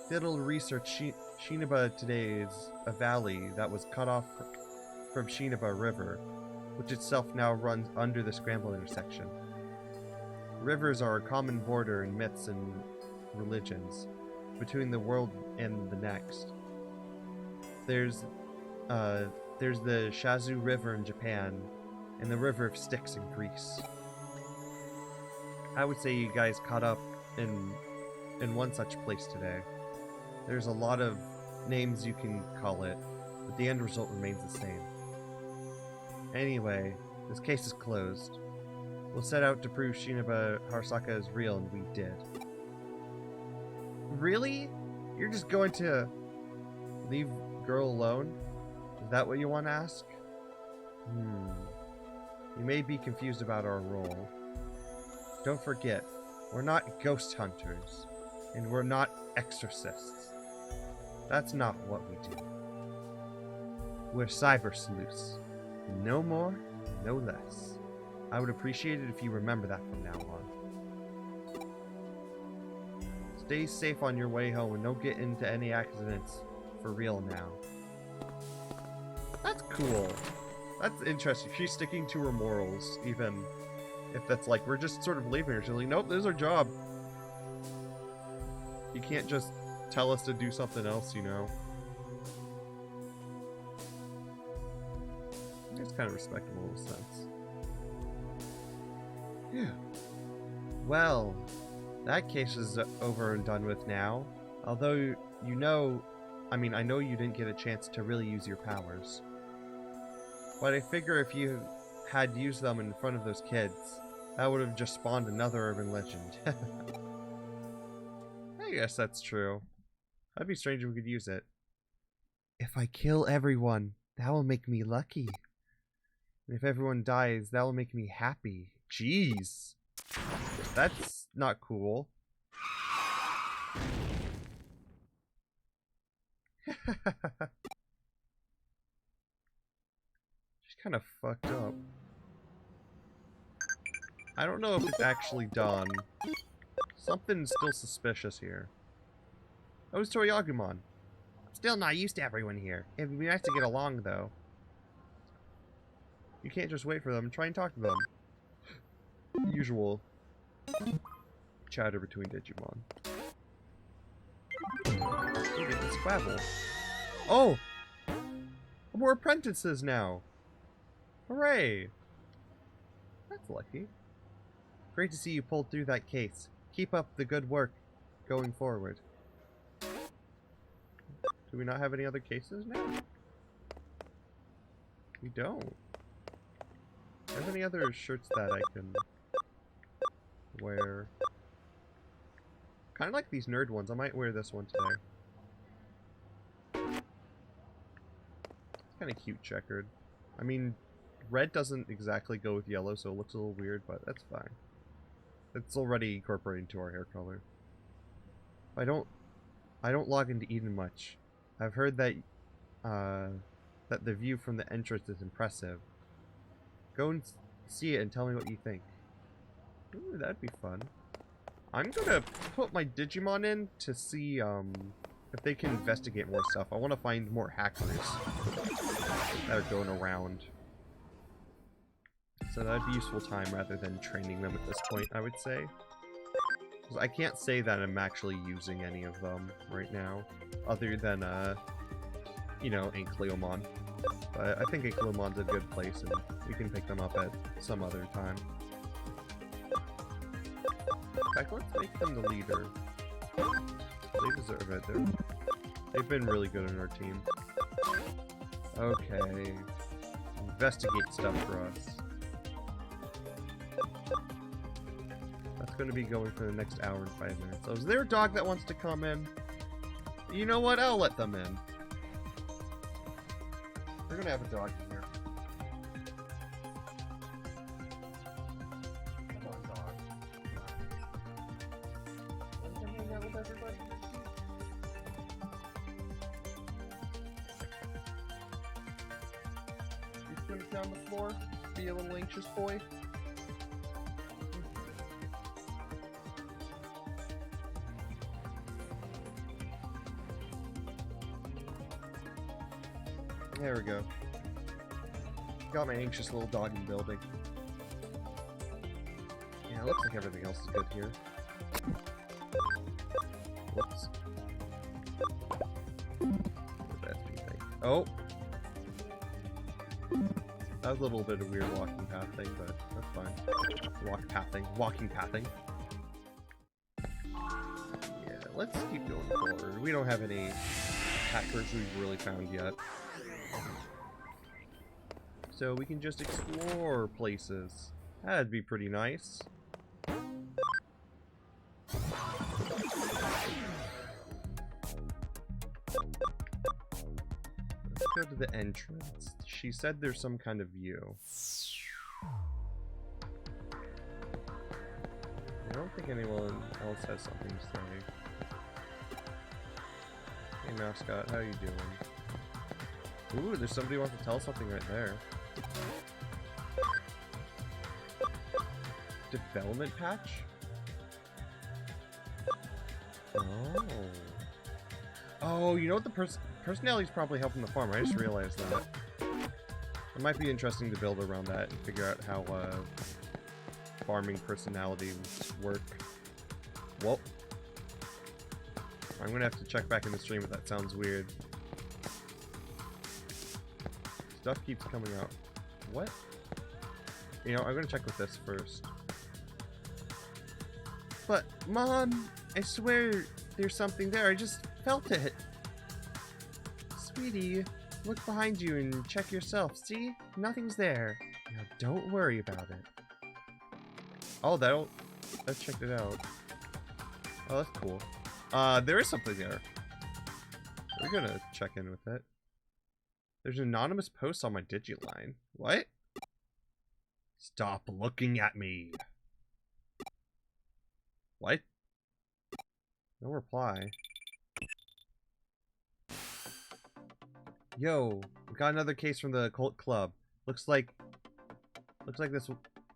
Did a little research. Shinaba today is a valley that was cut off from Shinaba River, which itself now runs under the scramble intersection. Rivers are a common border in myths and religions between the world and the next. There's the Shazu River in Japan and the River of Styx in Greece. I would say you guys caught up in one such place today. There's a lot of names you can call it, but the end result remains the same. Anyway, this case is closed. We'll set out to prove Shinaba Hirosaka is real, and we did. Really? You're just going to leave girl alone? Is that what you want to ask? You may be confused about our role. Don't forget, we're not ghost hunters, and we're not exorcists. That's not what we do. We're cyber sleuths. No more, no less. I would appreciate it if you remember that from now on. Stay safe on your way home and don't get into any accidents for real now. That's cool. That's interesting. She's sticking to her morals, even if that's like, we're just sort of leaving her. She's like, nope, this is our job. You can't just tell us to do something else, you know? It's kind of respectable in a sense. Yeah. Well, that case is over and done with now. Although, you know, I know you didn't get a chance to really use your powers. But I figure if you had used them in front of those kids, that would have just spawned another urban legend. I guess that's true. That'd be strange if we could use it. If I kill everyone, that will make me lucky. And if everyone dies, that will make me happy. Jeez. That's not cool. She's kind of fucked up. I don't know if it's actually done. Something's still suspicious here. Oh, it's Toryagumon. I'm still not used to everyone here. It'd be nice to get along, though. You can't just wait for them. Try and talk to them. Usual chatter between Digimon. Look at this Squabble. Oh! More apprentices now! Hooray! That's lucky. Great to see you pulled through that case. Keep up the good work going forward. Do we not have any other cases now? We don't. Do I have any other shirts that I can wear? Kind of like these nerd ones. I might wear this one today. It's kind of cute checkered. I mean, red doesn't exactly go with yellow, so it looks a little weird, but that's fine. It's already incorporated into our hair color. I don't log into Eden much. I've heard that that the view from the entrance is impressive. Go and see it and tell me what you think. Ooh, that'd be fun. I'm gonna put my Digimon in to see if they can investigate more stuff. I want to find more hackers that are going around. So that'd be useful time rather than training them at this point, I would say. 'Cause I can't say that I'm actually using any of them right now, other than, you know, Ankleomon. But I think Ankleomon's a good place, and we can pick them up at some other time. In fact, let's make them the leader. They deserve it. They've been really good in our team. Okay. Investigate stuff for us. That's going to be going for the next hour and 5 minutes. So is there a dog that wants to come in? You know what? I'll let them in. We're gonna have a dog in here. Come on, dog. Come on. Hang out with everybody. You squint down the floor? Be a little anxious boy? There we go. Got my anxious little dog in the building. Yeah, it looks like everything else is good here. Whoops. Oh! That was a little bit of weird walking path thing, but that's fine. Walking pathing. Yeah, let's keep going forward. We don't have any hackers we've really found yet. So we can just explore places. That'd be pretty nice. Let's go to the entrance. She said there's some kind of view. I don't think anyone else has something to say. Hey mascot, how you doing? Ooh, there's somebody who wants to tell something right there. Development patch? Oh. Oh, you know what, the personality's probably helping the farm. I just realized that. It might be interesting to build around that and figure out how farming personalities work. Well, I'm gonna have to check back in the stream if that sounds weird. Stuff keeps coming out. What? You know, I'm gonna check with this first. But, Mom, I swear there's something there. I just felt it. Sweetie, look behind you and check yourself. See? Nothing's there. Now, don't worry about it. Oh, I checked it out. Oh, that's cool. There is something there. We're gonna check in with it. There's an anonymous post on my Digiline. What? Stop looking at me. What? No reply. Yo, we got another case from the cult club. Looks like this.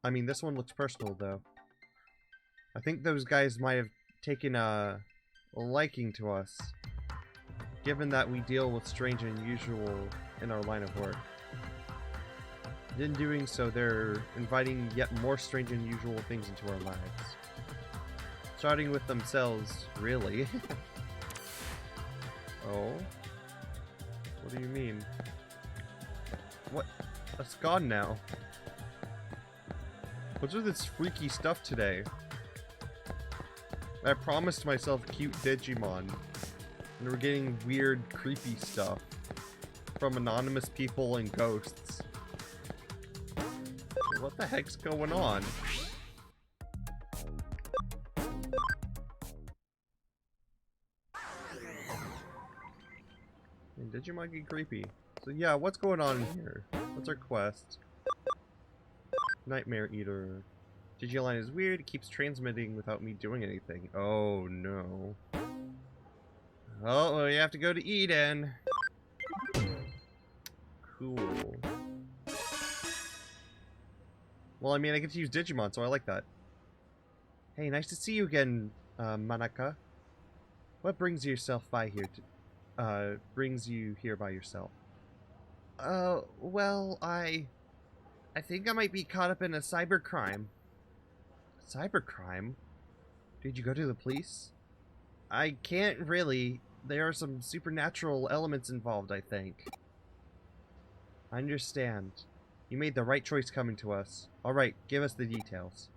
I mean, this one looks personal though. I think those guys might have taken a liking to us, given that we deal with strange and unusual in our line of work. In doing so, they're inviting yet more strange and unusual things into our lives. Starting with themselves, really. Oh? What do you mean? What? That's gone now. What's with this freaky stuff today? I promised myself cute Digimon, and we're getting weird, creepy stuff from anonymous people and ghosts. What the heck's going on? And Digimon get creepy. So yeah, what's going on in here? What's our quest? Nightmare Eater. Digiline is weird, it keeps transmitting without me doing anything. Oh no. Oh, well, you have to go to Eden. Cool. Well, I mean, I get to use Digimon, so I like that. Hey, nice to see you again, Manaka. What brings you here by yourself? Well, I think I might be caught up in a cybercrime. Cybercrime? Did you go to the police? I can't really. There are some supernatural elements involved, I think. I understand. You made the right choice coming to us. Alright, give us the details.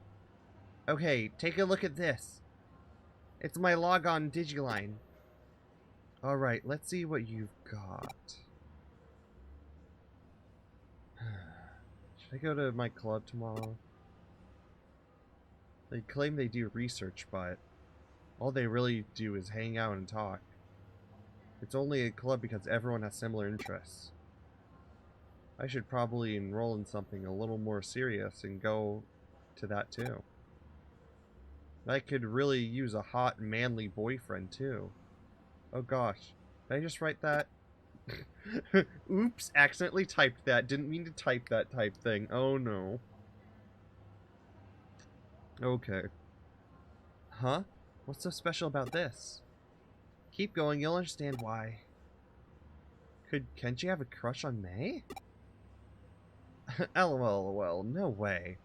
Okay, take a look at this. It's my logon Digiline. Alright, let's see what you've got. Should I go to my club tomorrow? They claim they do research, but all they really do is hang out and talk. It's only a club because everyone has similar interests. I should probably enroll in something a little more serious and go to that too. I could really use a hot, manly boyfriend too. Oh gosh, did I just write that? Oops, accidentally typed that. Didn't mean to type that type thing. Oh no. Okay. Huh? What's so special about this? Keep going, you'll understand why. Could Kenji have a crush on May? LOL, no way.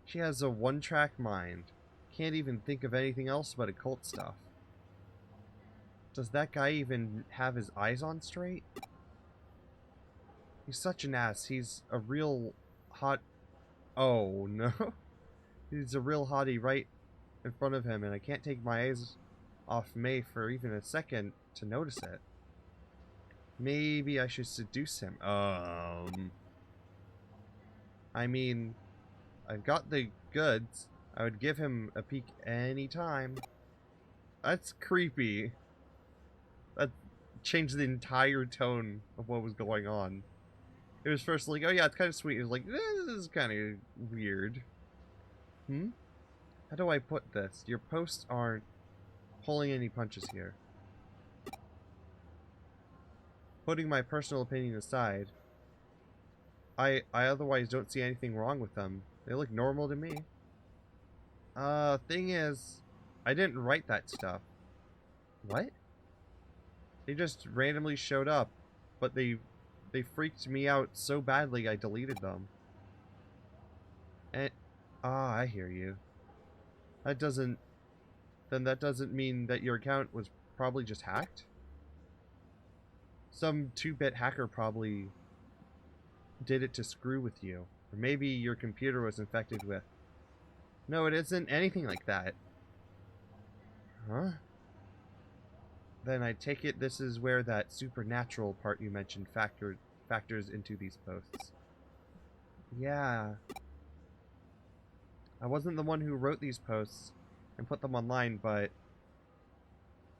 She has a one-track mind. Can't even think of anything else but occult stuff. Does that guy even have his eyes on straight? He's such an ass. He's a real hot... Oh, no. He's a real hottie right in front of him, and I can't take my eyes off May for even a second to notice it. Maybe I should seduce him. I mean, I've got the goods. I would give him a peek anytime. That's creepy. That changed the entire tone of what was going on. It was first like, oh yeah, it's kind of sweet. It was like, this is kind of weird. How do I put this? Your posts aren't pulling any punches here. Putting my personal opinion aside, I otherwise don't see anything wrong with them. They look normal to me. Thing is, I didn't write that stuff. What? They just randomly showed up, but they freaked me out so badly I deleted them. And I hear you. That doesn't mean that your account was probably just hacked? Some 2-bit hacker probably did it to screw with you. Or maybe your computer was infected with... No, it isn't anything like that. Huh? Then I take it this is where that supernatural part you mentioned factors into these posts. Yeah. I wasn't the one who wrote these posts and put them online, but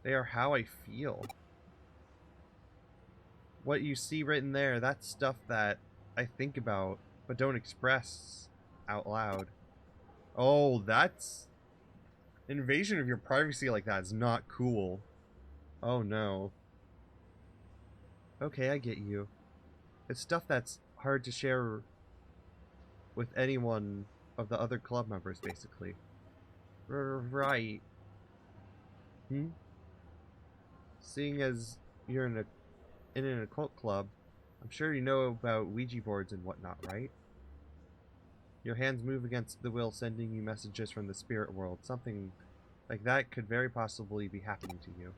they are how I feel. What you see written there, that's stuff that I think about, but don't express out loud. Oh, that's... Invasion of your privacy like that is not cool. Oh no. Okay, I get you. It's stuff that's hard to share with anyone of the other club members, basically. Right. Seeing as you're in an occult club, I'm sure you know about Ouija boards and whatnot, right? Your hands move against the will, sending you messages from the spirit world. Something like that could very possibly be happening to you.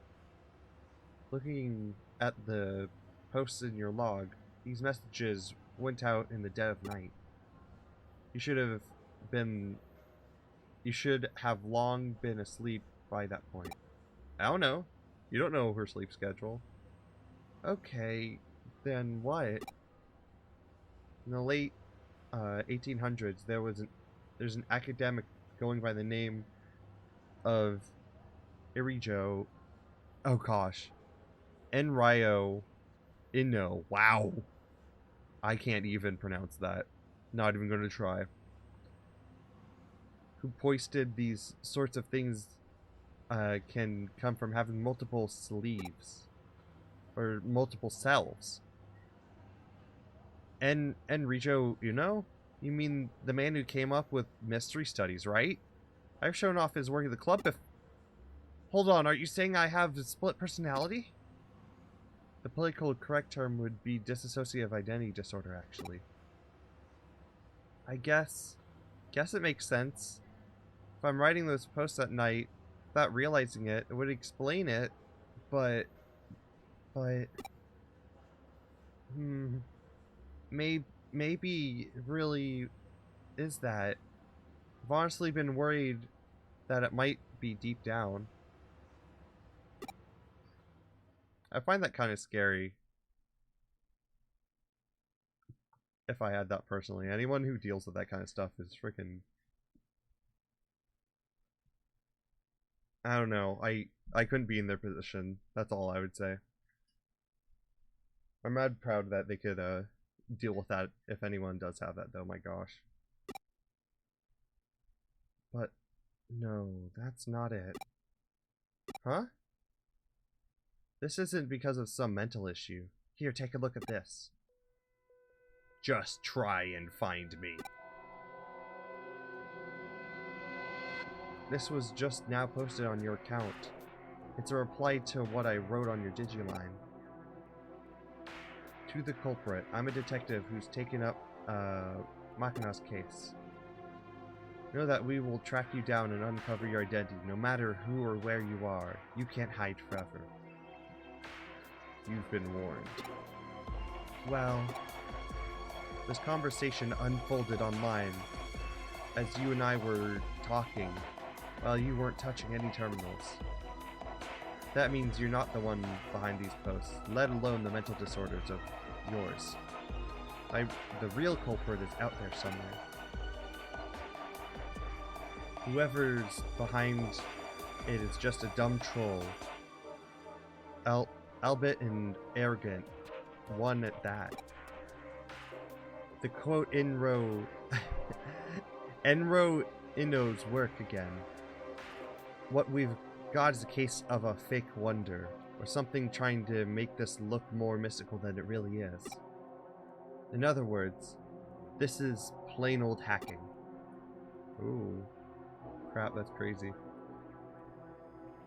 Looking at the posts in your log, these messages went out in the dead of night. You should have long been asleep by that point. I don't know. You don't know her sleep schedule. Okay, then what? In the late 1800s, there's an academic going by the name of Irijo. Oh gosh, Enryo Inno. Wow, I can't even pronounce that. Not even going to try. Who hoisted these sorts of things can come from having multiple sleeves or multiple selves. Enrico Uno? You mean the man who came up with mystery studies, right? I've shown off his work at the club Hold on, are you saying I have a split personality? The politically correct term would be dissociative identity disorder, actually. I guess it makes sense. If I'm writing those posts at night without realizing it, it would explain it, but maybe it really is that. I've honestly been worried that it might be deep down. I find that kind of scary. If I had that personally. Anyone who deals with that kind of stuff is freaking... I don't know. I couldn't be in their position. That's all I would say. I'm mad proud that they could deal with that if anyone does have that, though. My gosh. But no, that's not it. Huh? This isn't because of some mental issue. Here, take a look at this. Just try and find me. This was just now posted on your account. It's a reply to what I wrote on your Digiline. To the culprit, I'm a detective who's taken up Machina's case. Know that we will track you down and uncover your identity, no matter who or where you are. You can't hide forever. You've been warned. Well, this conversation unfolded online as you and I were talking while you weren't touching any terminals. That means you're not the one behind these posts, let alone the mental disorders of yours. The real culprit is out there somewhere. Whoever's behind it is just a dumb troll. Albeit and arrogant. One at that. The quote Enro Inno's work again. What we've got is a case of a fake wonder, or something trying to make this look more mystical than it really is. In other words, this is plain old hacking. Ooh. Crap, that's crazy.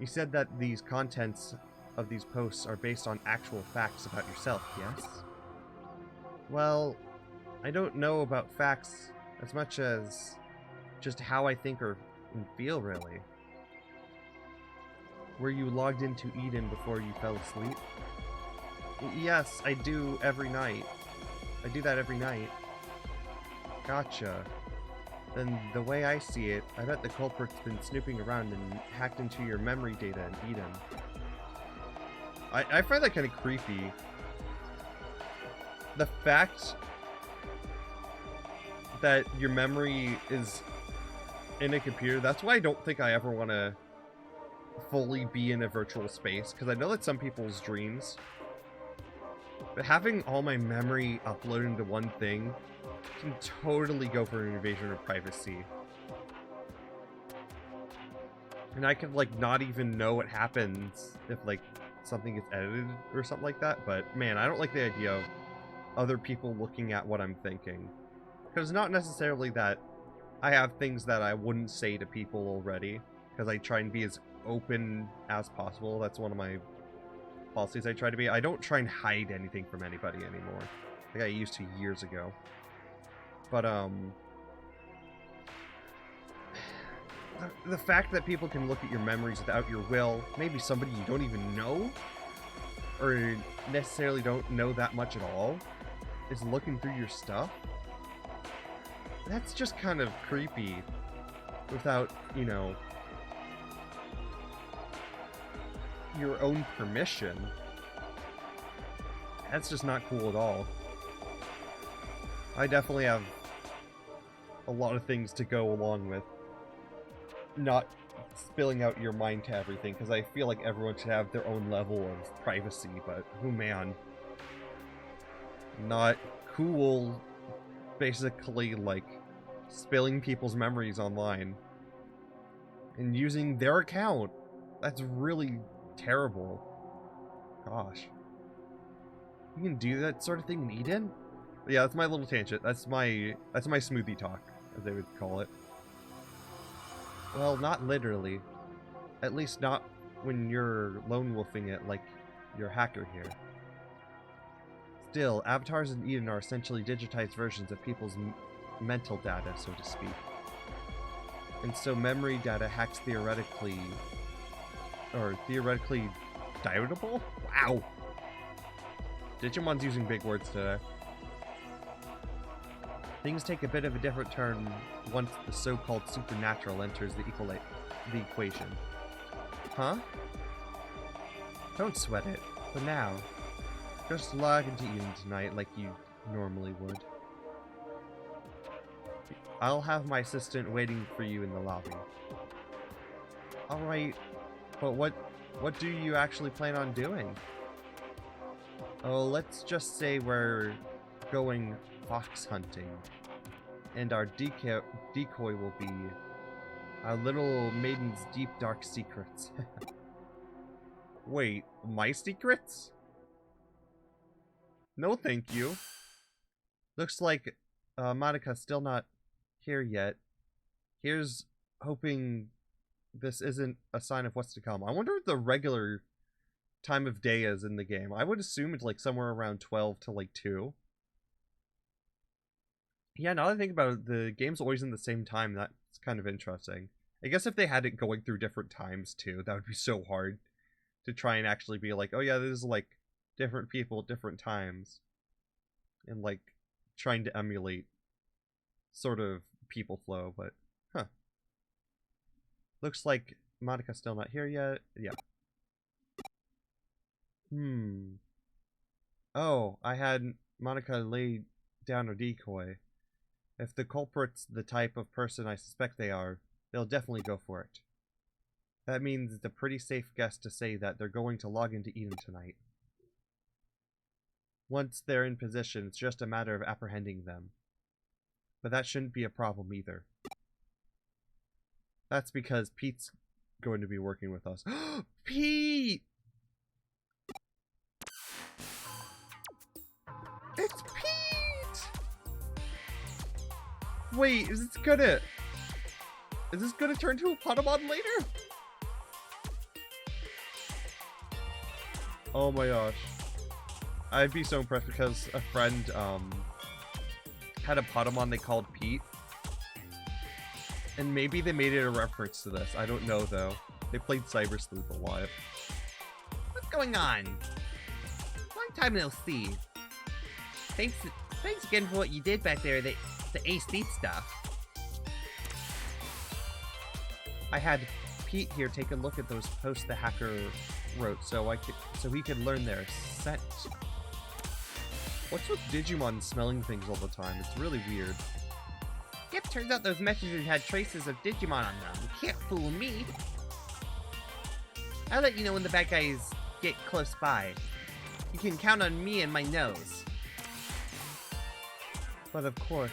You said that these contents of these posts are based on actual facts about yourself, yes? Well, I don't know about facts as much as just how I think or feel, really. Were you logged into Eden before you fell asleep? Yes, I do every night. I do that every night. Gotcha. Then the way I see it, I bet the culprit's been snooping around and hacked into your memory data in Eden. I find that kind of creepy. The fact that your memory is in a computer, that's why I don't think I ever want to fully be in a virtual space, because I know that some people's dreams, but having all my memory uploaded into one thing can totally go for an invasion of privacy. And I could, like, not even know what happens if, like, something gets edited or something like that, but man, I don't like the idea of other people looking at what I'm thinking. Because not necessarily that I have things that I wouldn't say to people already, because I try and be as open as possible. That's one of my policies I try to be. I don't try and hide anything from anybody anymore, like I used to years ago. But the fact that people can look at your memories without your will, maybe somebody you don't even know, or necessarily don't know that much at all, is looking through your stuff, that's just kind of creepy without, you know, your own permission. That's just not cool at all. I definitely have a lot of things to go along with not spilling out your mind to everything, because I feel like everyone should have their own level of privacy, but oh man, not cool basically, like, spilling people's memories online and using their account. That's really terrible. Gosh. You can do that sort of thing in Eden? Yeah, that's my little tangent. That's my smoothie talk, as they would call it. Well, not literally. At least not when you're lone wolfing it like your hacker here. Still, avatars in Eden are essentially digitized versions of people's mental data, so to speak. And so memory data hacks theoretically doubtable? Wow! Digimon's using big words today. Things take a bit of a different turn once the so-called supernatural enters the equation. Huh? Don't sweat it. For now, just log into Eden tonight like you normally would. I'll have my assistant waiting for you in the lobby. Alright, but what What do you actually plan on doing? Oh, let's just say we're going fox hunting. And our decoy will be our little maiden's deep dark secrets. Wait, my secrets? No thank you. Looks like Monica's still not here yet. Here's hoping this isn't a sign of what's to come. I wonder what the regular time of day is in the game. I would assume it's like somewhere around 12 to like 2. Yeah, now that I think about it, the game's always in the same time. That's kind of interesting. I guess if they had it going through different times too, that would be so hard to try and actually be like, oh yeah, this is like different people at different times. And like trying to emulate sort of people flow, but huh. Looks like Monica's still not here yet. Yeah. Oh, I had Monica lay down a decoy. If the culprit's the type of person I suspect they are, they'll definitely go for it. That means it's a pretty safe guess to say that they're going to log into Eden tonight. Once they're in position, it's just a matter of apprehending them. But that shouldn't be a problem either. That's because Pete's going to be working with us. Pete! It's Pete! Wait, is this gonna turn to a Patamon later? Oh my gosh. I'd be so impressed because a friend had a Patamon they called Pete. And maybe they made it a reference to this. I don't know though. They played Cyber Sleuth a lot. What's going on? Long time no see. Thanks again for what you did back there, the Ace Thief stuff. I had Pete here take a look at those posts the hacker wrote so he could learn their scent. What's with Digimon smelling things all the time? It's really weird. Yep, turns out those messages had traces of Digimon on them. You can't fool me. I'll let you know when the bad guys get close by. You can count on me and my nose. But of course,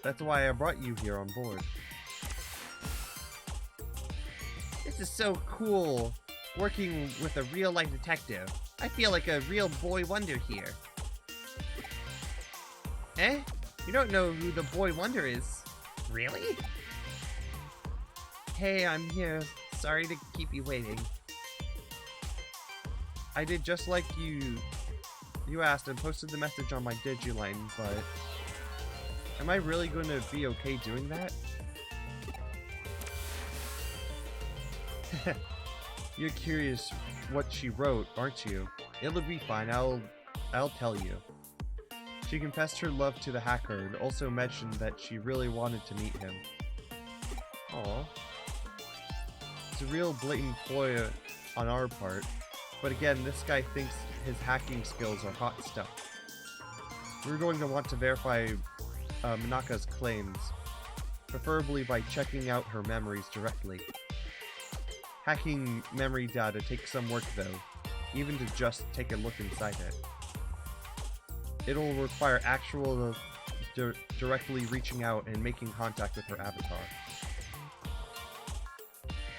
that's why I brought you here on board. This is so cool, working with a real-life detective. I feel like a real boy wonder here. Eh? You don't know who the boy wonder is. Really? Hey, I'm here. Sorry to keep you waiting. I did just like you asked and posted the message on my Digiline, but am I really going to be okay doing that? You're curious what she wrote, aren't you? It'll be fine. I'll tell you. She confessed her love to the hacker and also mentioned that she really wanted to meet him. Aww. It's a real blatant ploy on our part, but again, this guy thinks his hacking skills are hot stuff. We're going to want to verify Manaka's claims, preferably by checking out her memories directly. Hacking memory data takes some work though, even to just take a look inside it. It'll require actual directly reaching out and making contact with her avatar.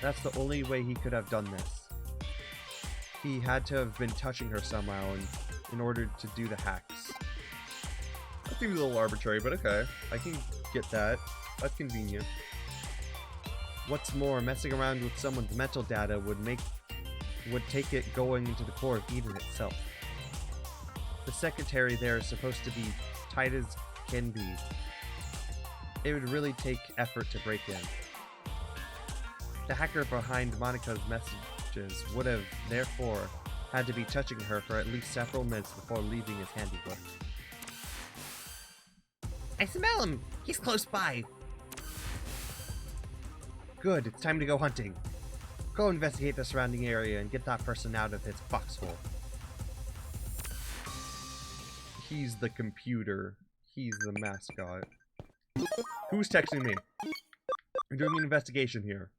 That's the only way he could have done this. He had to have been touching her somehow in order to do the hacks. That seems a little arbitrary, but okay. I can get that. That's convenient. What's more, messing around with someone's mental data would take it going into the core of Eden itself. The secretary there is supposed to be tight as can be. It would really take effort to break in. The hacker behind Monica's messages would have, therefore, had to be touching her for at least several minutes before leaving his handiwork. I smell him! He's close by! Good, it's time to go hunting. Go investigate the surrounding area and get that person out of his foxhole. He's the computer. He's the mascot. Who's texting me? I'm doing an investigation here.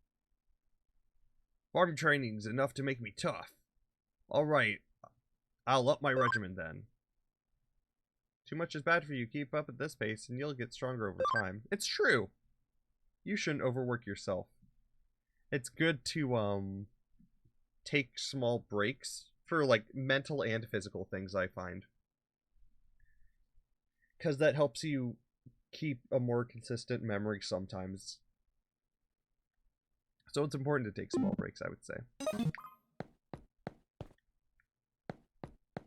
Farm training's enough to make me tough. Alright, I'll up my regimen then. Too much is bad for you. Keep up at this pace and you'll get stronger over time. It's true! You shouldn't overwork yourself. It's good to, take small breaks for, like, mental and physical things, I find. Because that helps you keep a more consistent memory sometimes. So it's important to take small breaks, I would say.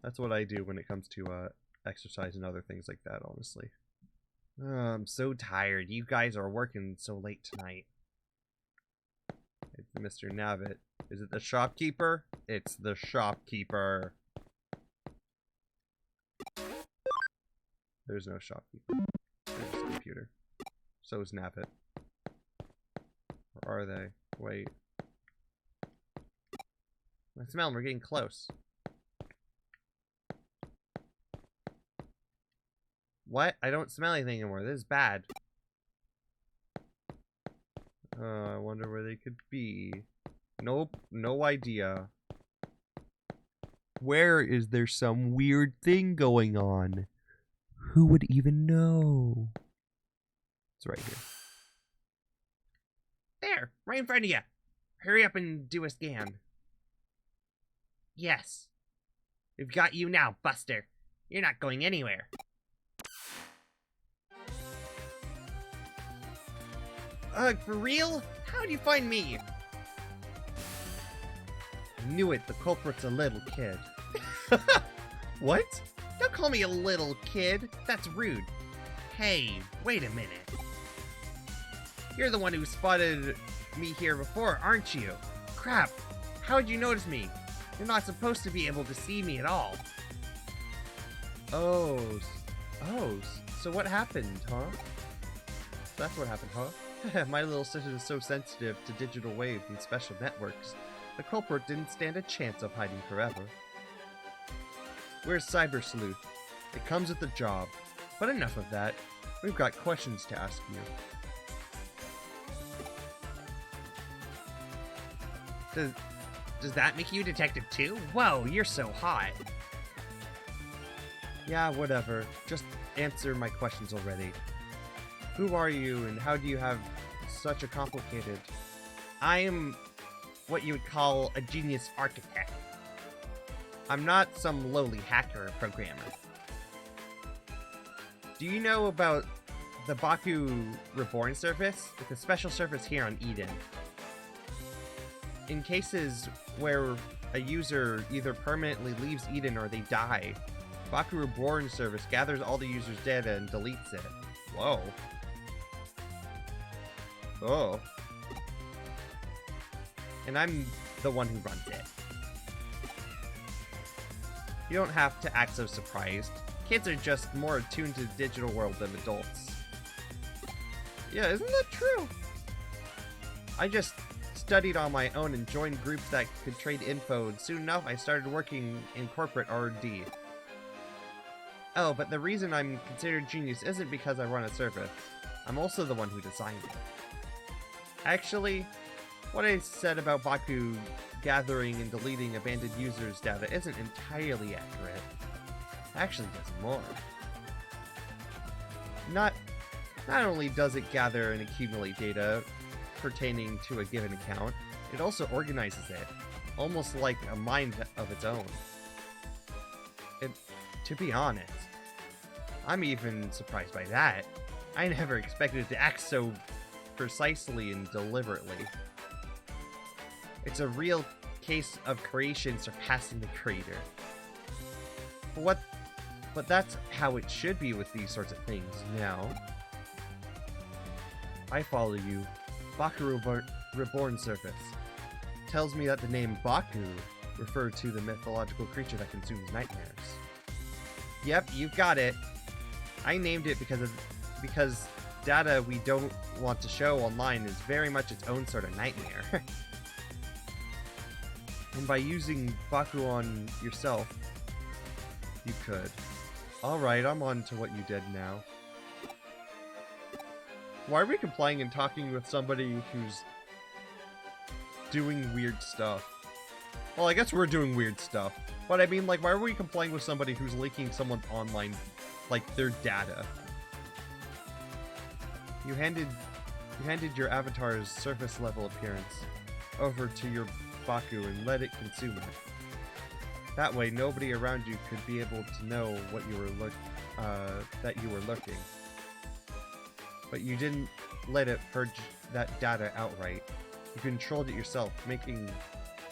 That's what I do when it comes to exercise and other things like that, honestly. I'm so tired. You guys are working so late tonight. It's Mr. Navitt. Is it the shopkeeper? It's the shopkeeper. There's no shopkeeper. There's a computer. So is Navitt. Or are they? Wait. I smell them. We're getting close. What? I don't smell anything anymore. This is bad. I wonder where they could be. Nope. No idea. Where is there some weird thing going on? Who would even know? It's right here. There! Right in front of you! Hurry up and do a scan. Yes. We've got you now, Buster. You're not going anywhere. For real? How'd you find me? I knew it. The culprit's a little kid. What? Don't call me a little kid. That's rude. Hey, wait a minute. You're the one who spotted me here before, aren't you? Crap. How'd you notice me? You're not supposed to be able to see me at all. Oh, so what happened, huh? That's what happened, huh? My little sister is so sensitive to digital waves and special networks. The culprit didn't stand a chance of hiding forever. Where's Cyber Sleuth? It comes with the job. But enough of that. We've got questions to ask you. Does that make you a detective too? Whoa, you're so hot. Yeah, whatever. Just answer my questions already. Who are you and how do you have such a complicated... I am what you would call a genius architect. I'm not some lowly hacker or programmer. Do you know about the Baku Reborn service? It's a special service here on Eden. In cases where a user either permanently leaves Eden or they die, Baku Reborn service gathers all the user's data and deletes it. Whoa. Oh. And I'm the one who runs it. You don't have to act so surprised. Kids are just more attuned to the digital world than adults. Yeah, isn't that true? I just studied on my own and joined groups that could trade info, and soon enough I started working in corporate R&D. Oh, but the reason I'm considered genius isn't because I run a service. I'm also the one who designed it. Actually, what I said about Baku gathering and deleting abandoned users' data isn't entirely accurate. It actually does more. Not only does it gather and accumulate data pertaining to a given account, it also organizes it, almost like a mind of its own. To be honest, I'm even surprised by that. I never expected it to act so precisely and deliberately. It's a real case of creation surpassing the creator. But that's how it should be with these sorts of things now. I follow you. Baku Reborn Surface tells me that the name Baku referred to the mythological creature that consumes nightmares. Yep, you've got it. I named it because data we don't want to show online is very much its own sort of nightmare. And by using Baku on yourself, you could. Alright, I'm on to what you did now. Why are we complying and talking with somebody who's doing weird stuff. Well, I guess we're doing weird stuff. But I mean, like, why are we complying with somebody who's leaking someone's online, like, their data? You handed your avatar's surface level appearance over to your Baku and let it consume it. That way, nobody around you could be able to know what you were that you were looking. But you didn't let it purge that data outright. You controlled it yourself, making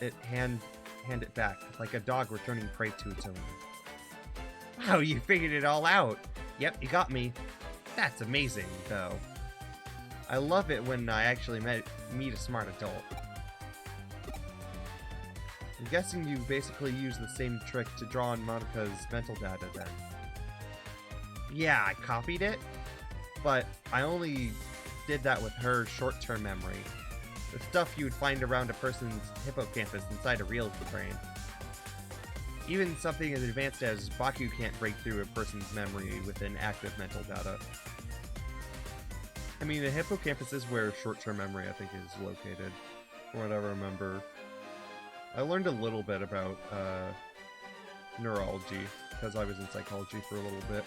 it hand it back, like a dog returning prey to its owner. Wow, you figured it all out! Yep, you got me. That's amazing, though. I love it when I actually meet a smart adult. I'm guessing you basically use the same trick to draw on Monika's mental data then. Yeah, I copied it, but I only did that with her short-term memory. The stuff you would find around a person's hippocampus inside a real brain. Even something as advanced as Baku can't break through a person's memory with inactive mental data. I mean, the hippocampus is where short-term memory, I think, is located, from what I remember. I learned a little bit about neurology, because I was in psychology for a little bit.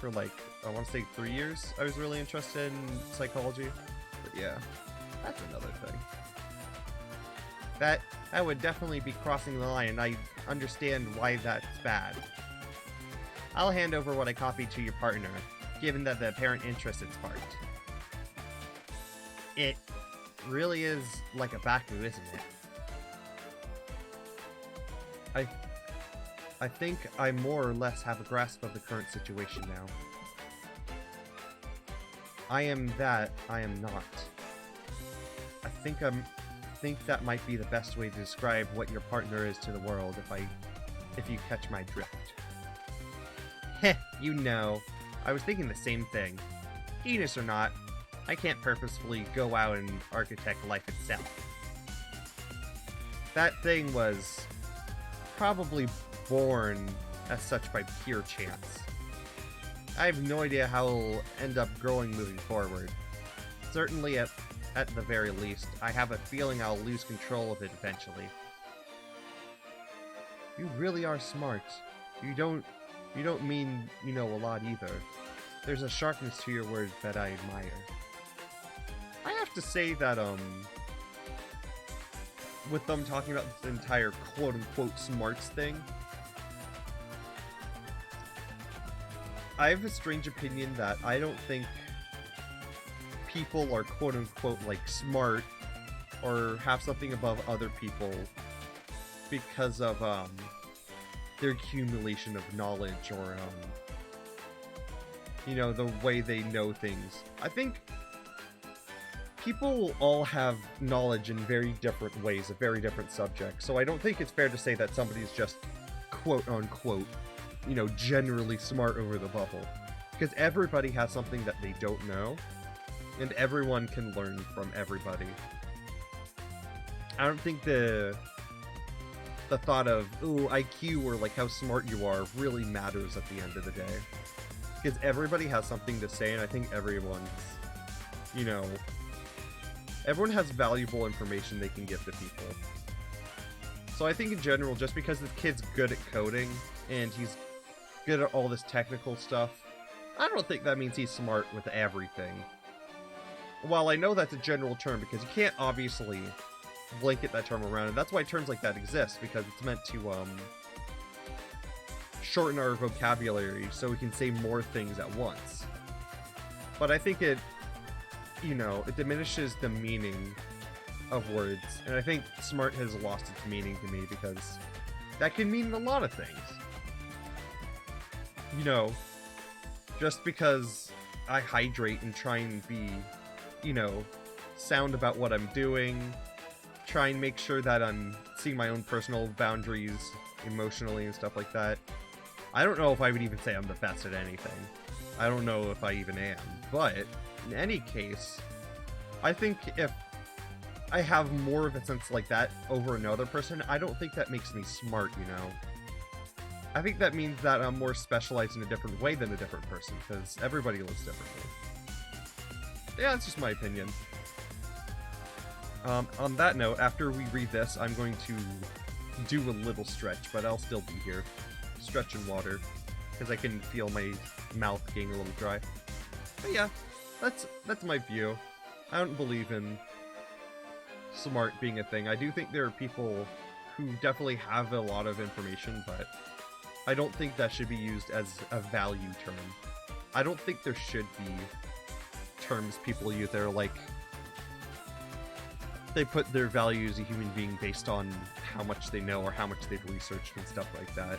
For like, I want to say 3 years, I was really interested in psychology. But yeah, that's another thing. That would definitely be crossing the line, and I understand why that's bad. I'll hand over what I copied to your partner, given that the apparent interest it sparked. It really is like a Baku, isn't it? I think I more or less have a grasp of the current situation now. I am that, I am not. I think that might be the best way to describe what your partner is to the world if you catch my drift. Heh, you know. I was thinking the same thing. Genius or not, I can't purposefully go out and architect life itself. That thing was probably born as such by pure chance. I have no idea how it'll end up growing moving forward. Certainly at the very least, I have a feeling I'll lose control of it eventually. You really are smart. You don't mean you know a lot either. There's a sharpness to your words that I admire. I have to say that, with them talking about this entire quote-unquote smarts thing, I have a strange opinion that I don't think people are quote-unquote, like, smart or have something above other people because of, their accumulation of knowledge or, you know, the way they know things. I think people all have knowledge in very different ways of very different subjects, so I don't think it's fair to say that somebody's just quote-unquote, you know, generally smart over the bubble. Because everybody has something that they don't know, and everyone can learn from everybody. I don't think the thought of, ooh, IQ or like how smart you are really matters at the end of the day. Because everybody has something to say, and I think everyone's, you know, everyone has valuable information they can give to people. So I think in general, just because this kid's good at coding, and he's good at all this technical stuff, I don't think that means he's smart with everything. While I know that's a general term, because you can't obviously blanket that term around, and that's why terms like that exist, because it's meant to, shorten our vocabulary so we can say more things at once. But I think it, you know, it diminishes the meaning of words, and I think smart has lost its meaning to me, because that can mean a lot of things. You know, just because I hydrate and try and be, you know, sound about what I'm doing, try and make sure that I'm seeing my own personal boundaries emotionally and stuff like that. I don't know if I would even say I'm the best at anything. I don't know if I even am. But, in any case, I think if I have more of a sense like that over another person, I don't think that makes me smart, you know? I think that means that I'm more specialized in a different way than a different person, because everybody lives differently. Yeah, that's just my opinion. On that note, after we read this, I'm going to do a little stretch, but I'll still be here. Stretch in water, because I can feel my mouth getting a little dry. But yeah, that's my view. I don't believe in smart being a thing. I do think there are people who definitely have a lot of information, but I don't think that should be used as a value term. I don't think there should be terms people use that are like, they put their value as a human being based on how much they know or how much they've researched and stuff like that.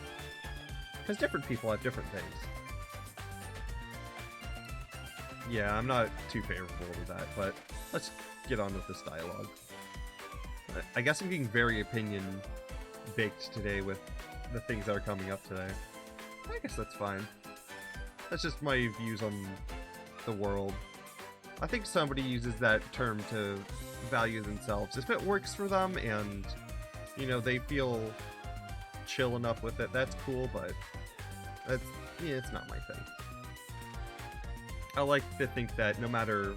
Because different people have different things. Yeah, I'm not too favorable to that, but let's get on with this dialogue. I guess I'm getting very opinion-baked today with the things that are coming up today. I guess that's fine. That's just my views on the world. I think somebody uses that term to value themselves. If it works for them and, you know, they feel chill enough with it, that's cool, but that's, yeah, it's not my thing. I like to think that no matter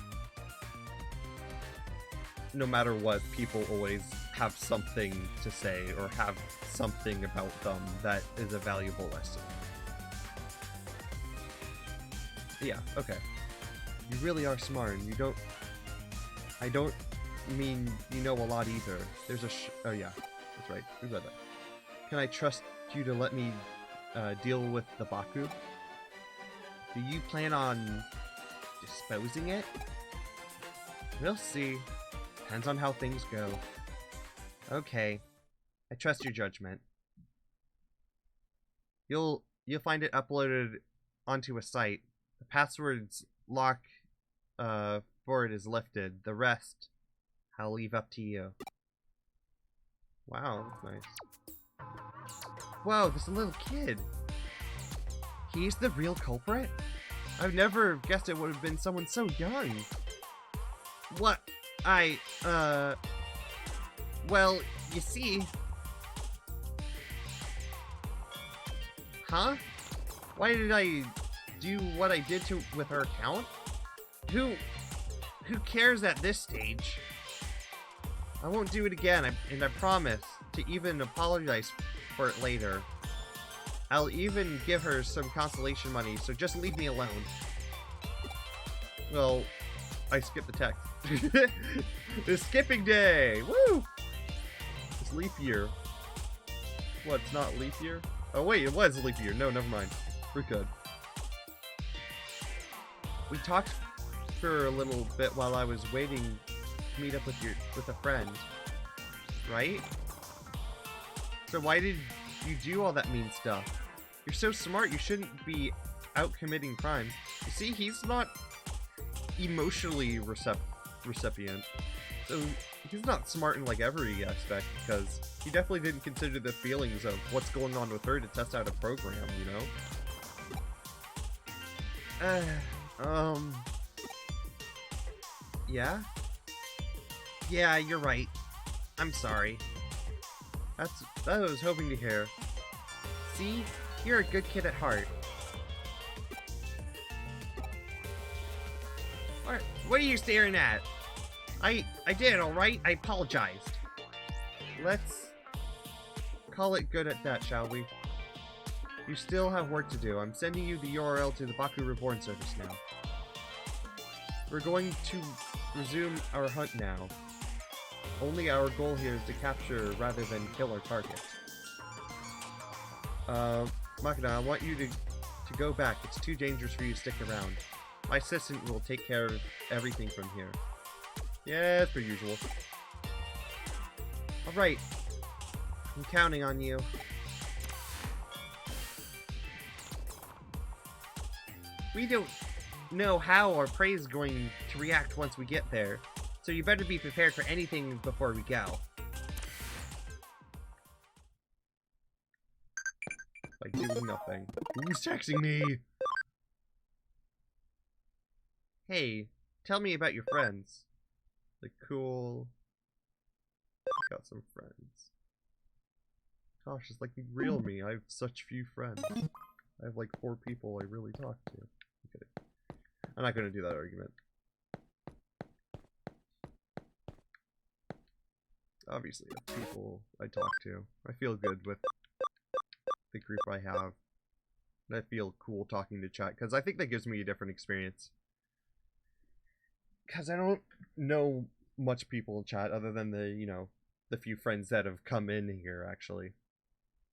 what, people always have something to say or have something about them that is a valuable lesson. Yeah, okay. You really are smart, and you don't... I don't mean you know a lot either. There's a oh yeah, that's right. We read that. Can I trust you to let me deal with the Baku? Do you plan on disposing it? We'll see. Depends on how things go. Okay. I trust your judgment. You'll find it uploaded onto a site. The password's lock for it is lifted. The rest I'll leave up to you. Wow, that's nice. Whoa, there's a little kid. He's the real culprit? I've never guessed it would have been someone so young. What? Well, you see... Huh? Why did I do what I did with her account? Who cares at this stage? I won't do it again, and I promise to even apologize for it later. I'll even give her some consolation money, so just leave me alone. Well, I skipped the text. It's skipping day! Woo! It's leap year. What, it's not leap year? Oh wait, it was leap year. No, never mind. We're good. We talked for a little bit while I was waiting to meet up with a friend. Right? So why did you do all that mean stuff? You're so smart, you shouldn't be out committing crimes. You see, he's not emotionally recipient. So he's not smart in like every aspect, because he definitely didn't consider the feelings of what's going on with her to test out a program, you know? Yeah? Yeah, you're right. I'm sorry. That's what I was hoping to hear. See? You're a good kid at heart. What are you staring at? I did, alright? I apologized. Let's call it good at that, shall we? You still have work to do. I'm sending you the URL to the Baku Reborn service now. We're going to resume our hunt now. Only our goal here is to capture rather than kill our target. Makina, I want you to go back. It's too dangerous for you to stick around. My assistant will take care of everything from here. Yeah, as per usual. Alright. I'm counting on you. We don't know how our prey is going to react once we get there, so you better be prepared for anything before we go. Like doing nothing. Who's texting me? Hey, tell me about your friends. The cool... Got some friends. Gosh, it's like the real me. I have such few friends. I have like 4 people I really talk to. Okay. I'm not gonna do that argument. obviously the people I talk to. I feel good with the group I have. And I feel cool talking to chat, because I think that gives me a different experience. Because I don't know much people in chat other than the, you know, the few friends that have come in here, actually.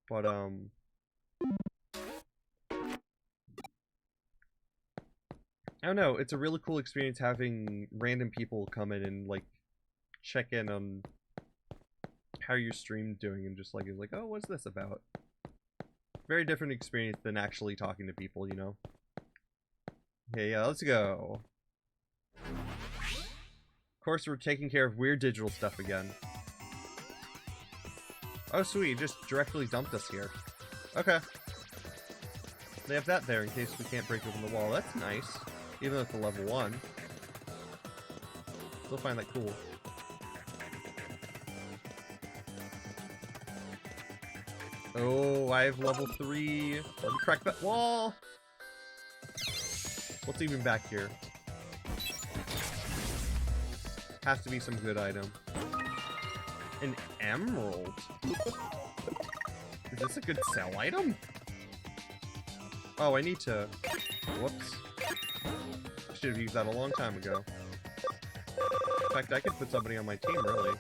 But, I don't know, it's a really cool experience having random people come in and, like, check in on how your stream's doing and just, like, is like, oh, what's this about? Very different experience than actually talking to people, you know? Okay, yeah, let's go. Of course, we're taking care of weird digital stuff again. Oh, sweet, just directly dumped us here. Okay. They have that there in case we can't break open the wall. That's nice. Even though it's a level 1. Still find that cool. Oh, I have level 3. Let me crack that wall. What's even back here? Has to be some good item. An emerald. Is this a good sell item? Oh, I need to... Whoops. Should have used that a long time ago. In fact, I could put somebody on my team, really.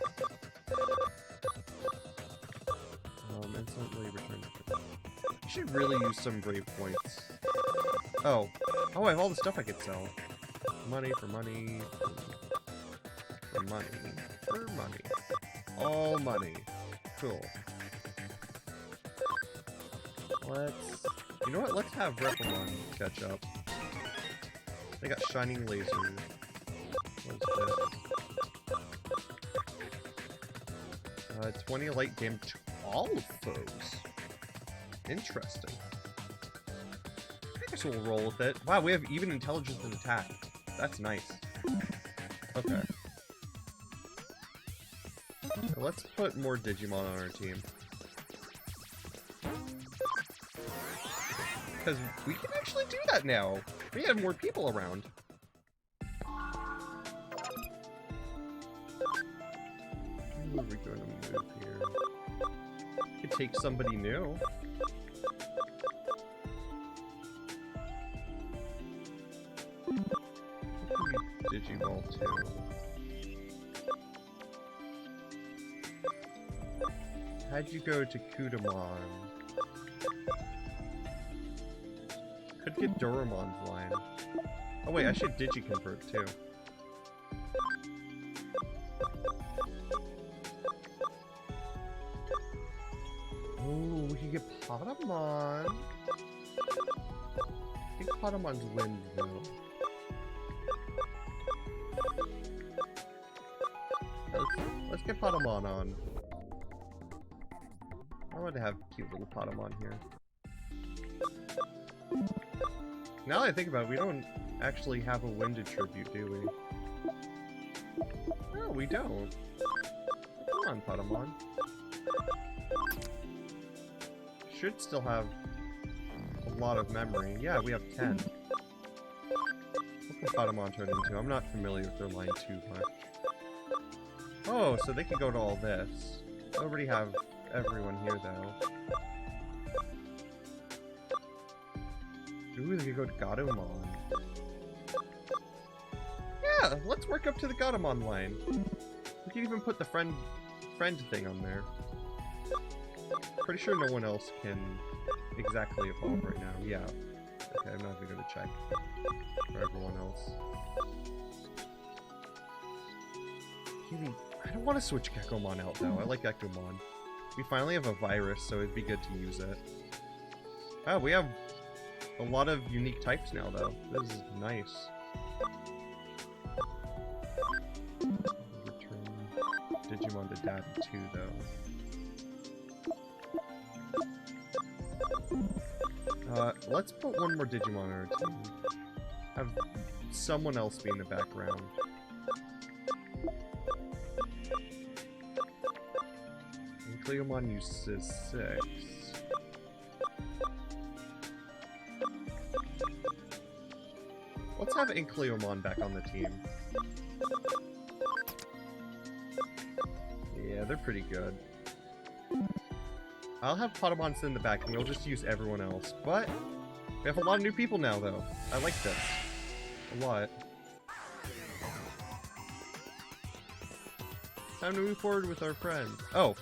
Instantly return. I should really use some brave points. Oh. Oh, I have all the stuff I could sell. Money for money. For money. For money. All money. Cool. Let's... You know what? Let's have Reprimon catch up. They got shining lasers. What is this? 20 light game to all foes. Interesting. I guess we'll roll with it. Wow, we have even intelligence and attack. That's nice. Okay. So let's put more Digimon on our team. Because we can actually do that now. We have more people around. Who are we going to move here? Could take somebody new. Digimon too. How'd you go to Kudamon? Could get Doraemon's line. Oh wait, I should Digiconvert too. Oh, we can get Patamon. I think Patamon's wind though. Let's get Patamon on. I want to have cute little Patamon here. Now that I think about it, we don't actually have a wind attribute, do we? No, we don't. Come on, Patamon. Should still have a lot of memory. Yeah, we have 10. What can Patamon turn into? I'm not familiar with their line too much. Oh, so they can go to all this. I already have everyone here, though. Ooh, they could go to Godumon. Yeah, let's work up to the Godumon line. We can even put the friend thing on there. Pretty sure no one else can exactly evolve right now. Yeah. Okay, I'm not even gonna check for everyone else. I don't want to switch Gekomon out though. I like Gekomon. We finally have a virus, so it'd be good to use it. Oh, we have a lot of unique types now, though. This is nice. Return Digimon to Daddy too, though. Let's put one more Digimon on our team. Have someone else be in the background. Cleomon uses 6. Let's have Incleomon back on the team. Yeah, Yeah, they're pretty good. I'll have Potamon sit in the back, and we'll just use everyone else. But we have a lot of new people now, though. I like this. A lot. Time to move forward with our friend. Oh.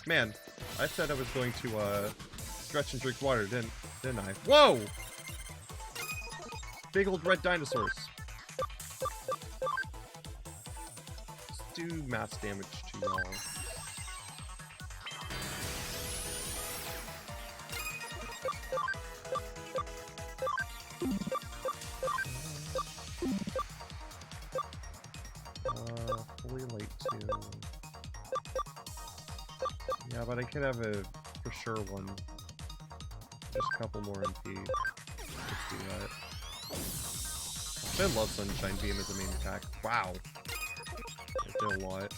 Man. I said I was going to, stretch and drink water, didn't I? Whoa! Big old red dinosaurs. Let's do mass damage to y'all. Holy light too. Yeah, but I could have a for sure one. Just a couple more MP. Let's do that. I love Sunshine Beam as a main attack. Wow. I did a lot.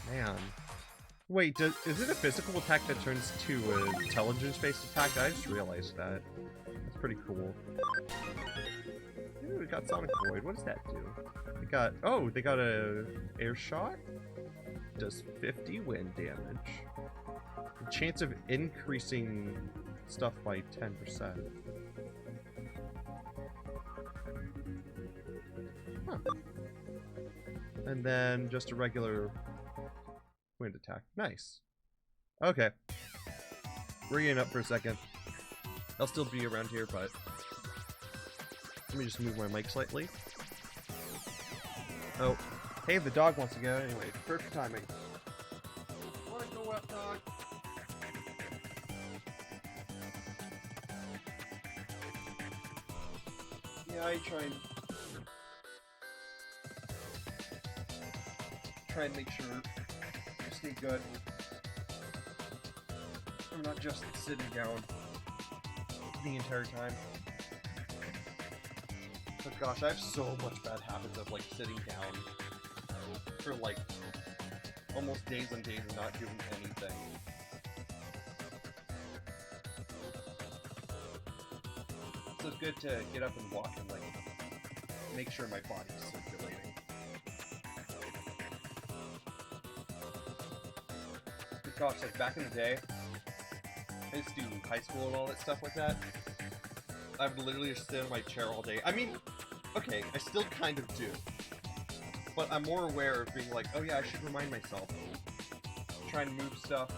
Man. Wait, is it a physical attack that turns to an intelligence-based attack? I just realized that. That's pretty cool. Ooh, we got Sonic Void. What does that do? They got... Oh, they got a air shot? Does 50 wind damage. The chance of increasing stuff by 10%. Huh. And then just a regular wind attack. Nice. Okay. We're getting up for a second. I'll still be around here, but let me just move my mic slightly. Oh, hey, the dog wants to go anyway. Perfect timing. Wanna go out, dog? Yeah, I try and make sure I stay good. I'm not just sitting down the entire time. But gosh, I have so much bad habits of like sitting down for like almost days and days and not doing anything. So it's good to get up and walk and like make sure my body's circulating. But gosh, like back in the day, I used to do high school and all that stuff like that. I would literally just sit in my chair all day. I mean, okay, I still kind of do. But I'm more aware of being like, oh yeah, I should remind myself. Try and move stuff.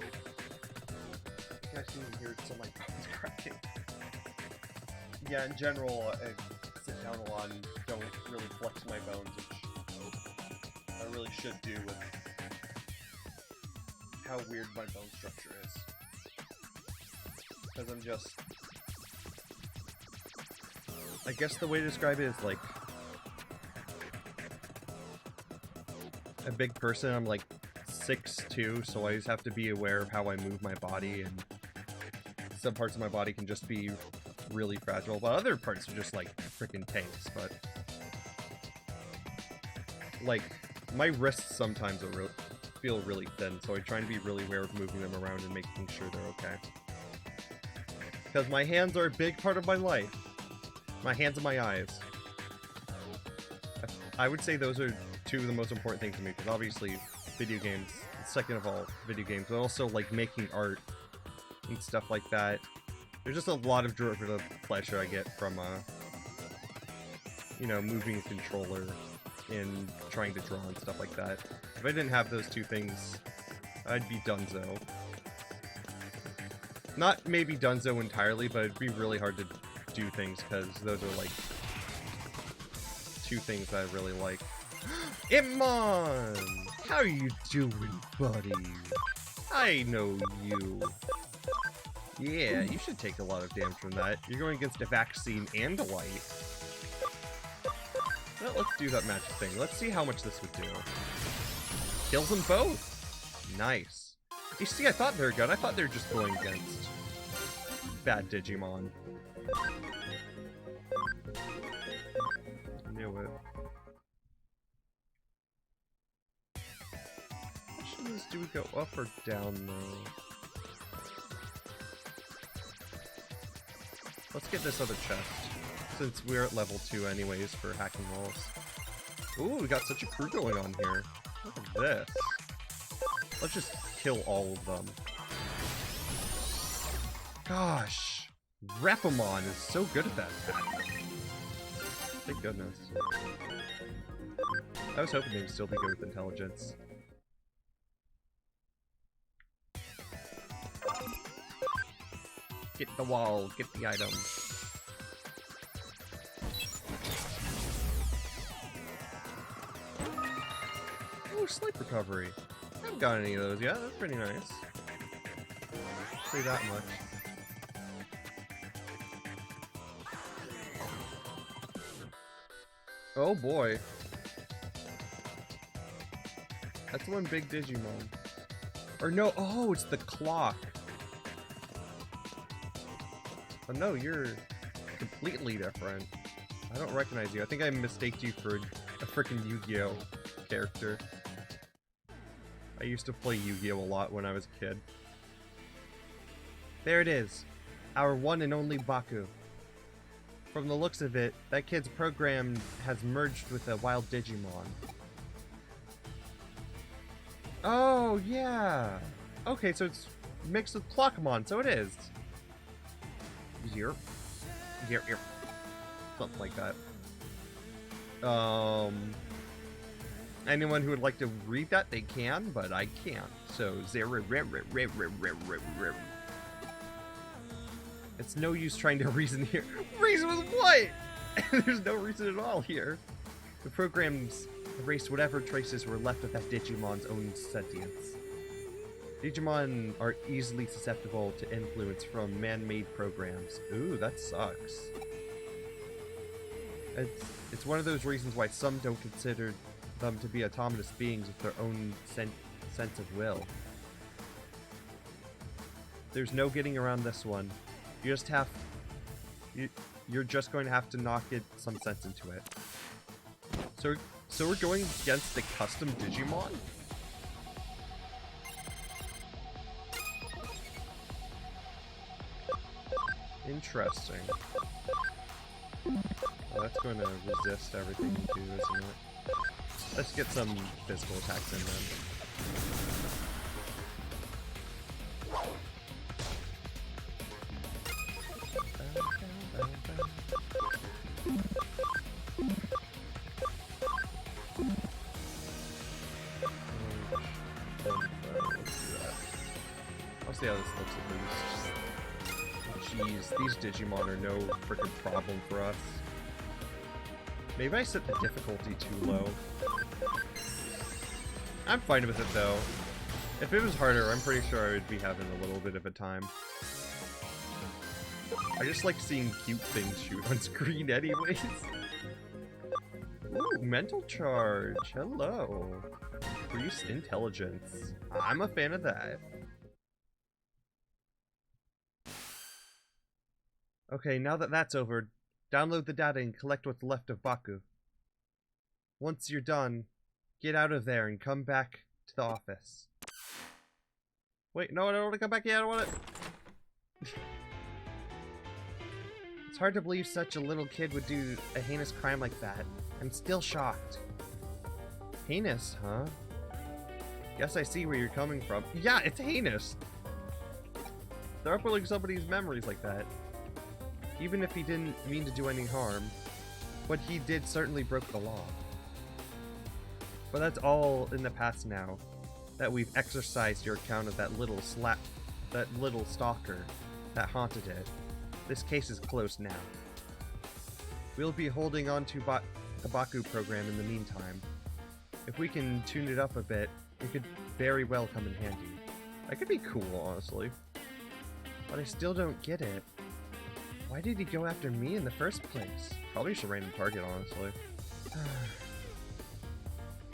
You guys can even hear some of my bones cracking. Yeah, in general, I sit down a lot and don't really flex my bones, which I really should do with how weird my bone structure is. Because I'm just... I guess the way to describe it is like a big person. I'm like 6'2", so I just have to be aware of how I move my body, and some parts of my body can just be really fragile, but other parts are just like freaking tanks. But like my wrists sometimes are feel really thin, so I try to be really aware of moving them around and making sure they're okay. Because my hands are a big part of my life. My hands and my eyes. I would say those are two of the most important things to me, because obviously video games, second of all, video games, but also like making art and stuff like that. There's just a lot of derivative pleasure I get from, you know, moving a controller and trying to draw and stuff like that. If I didn't have those two things, I'd be donezo. Not maybe donezo entirely, but it'd be really hard to do things, because those are like two things that I really like. Itmon! How you doing, buddy? I know you. Yeah, you should take a lot of damage from that. You're going against a vaccine and a light. Well, let's do that magic thing. Let's see how much this would do. Kills them both! Nice. You see, I thought they were good. I thought they were just going against bad Digimon. Knew it. Which of these do we go up or down, though? Let's get this other chest, since we're at level 2 anyways for hacking walls. Ooh, we got such a crew going on here. Look at this. Let's just kill all of them. Gosh, Repamon is so good at that attack. Thank goodness. I was hoping they would still be good with intelligence. Get the wall, get the item. Oh, sleep recovery. I haven't got any of those yet. That's pretty nice. Say that much. Oh boy. That's one big Digimon. Or no, oh, it's the clock. Oh no, you're completely different. I don't recognize you. I think I mistaked you for a freaking Yu-Gi-Oh character. I used to play Yu-Gi-Oh a lot when I was a kid. There it is. Our one and only Baku. From the looks of it, that kid's program has merged with a wild Digimon. Oh, yeah. Okay, so it's mixed with Clockmon, so it is. Yerp. Yerp, yerp. Something like that. Anyone who would like to read that, they can, but I can't. So, it's no use trying to reason here. Reason with what? There's no reason at all here. The programs erased whatever traces were left of that Digimon's own sentience. Digimon are easily susceptible to influence from man-made programs. Ooh, that sucks. It's one of those reasons why some don't consider them to be autonomous beings with their own sense of will. There's no getting around this one. You just have... You're just going to have to knock some sense into it. So we're going against the custom Digimon? Interesting. Well, that's going to resist everything you do, isn't it? Let's get some physical attacks in then. I'll see how this looks at least. Jeez, these Digimon are no freaking problem for us. Maybe I set the difficulty too low. I'm fine with it though. If it was harder, I'm pretty sure I would be having a little bit of a time. I just like seeing cute things shoot on screen anyways. Ooh, mental charge. Hello. Increase intelligence. I'm a fan of that. Okay, now that that's over, download the data and collect what's left of Baku. Once you're done, get out of there and come back to the office. Wait, no, I don't want to come back yet, I don't want to... It's hard to believe such a little kid would do a heinous crime like that. I'm still shocked. Heinous, huh? Guess I see where you're coming from. Yeah, it's heinous! They're uploading somebody's memories like that. Even if he didn't mean to do any harm, what he did certainly broke the law. But that's all in the past now, that we've exorcised your account of that little stalker that haunted it. This case is closed now. We'll be holding on to the Baku program in the meantime. If we can tune it up a bit, it could very well come in handy. That could be cool, honestly. But I still don't get it. Why did he go after me in the first place? Probably just a random target, honestly.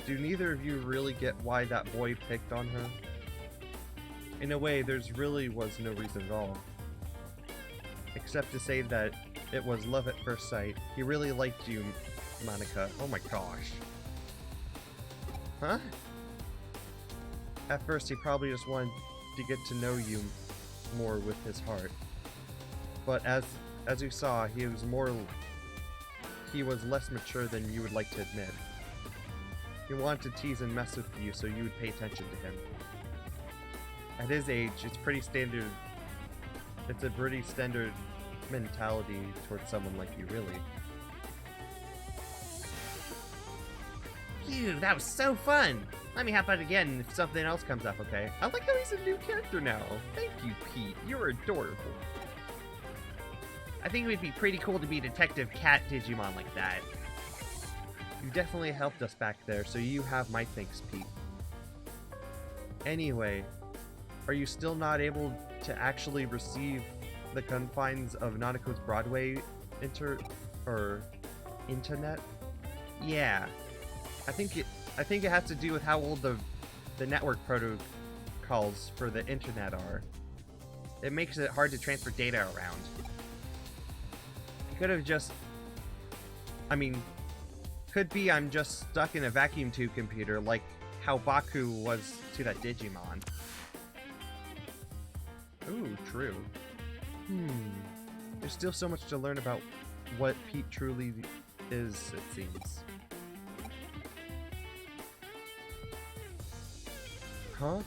Do neither of you really get why that boy picked on her? In a way, there's really was no reason at all. Except to say that it was love at first sight. He really liked you, Monica. Oh my gosh. Huh? At first, he probably just wanted to get to know you more with his heart. But as as you saw, he was less mature than you would like to admit. He wanted to tease and mess with you so you would pay attention to him. At his age, it's a pretty standard mentality towards someone like you, really. Phew, that was so fun! Let me hop out again if something else comes up, okay? I like how he's a new character now. Thank you, Pete. You're adorable. I think it would be pretty cool to be Detective Cat Digimon like that. You definitely helped us back there, so you have my thanks, Pete. Anyway, are you still not able to actually receive the confines of Nanako's Broadway internet? Yeah. I think it has to do with how old the network protocols for the internet are. It makes it hard to transfer data around. You could have just... could be I'm just stuck in a vacuum tube computer like how Baku was to that Digimon. Ooh, true. There's still so much to learn about what Pete truly is, it seems. Huh?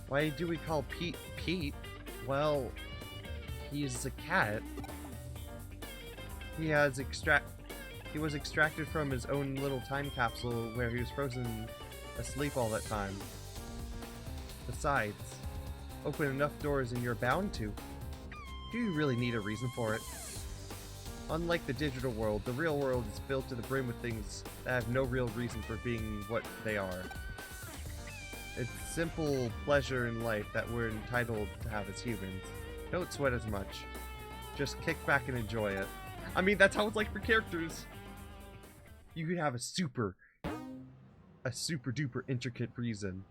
Why do we call Pete Pete? Well, he's a cat. He was extracted from his own little time capsule where he was frozen asleep all that time. Besides, open enough doors and you're bound to. Do you really need a reason for it? Unlike the digital world, the real world is filled to the brim with things that have no real reason for being what they are. It's simple pleasure in life that we're entitled to have as humans. Don't sweat as much. Just kick back and enjoy it. That's how it's like for characters. You could have a super duper intricate reason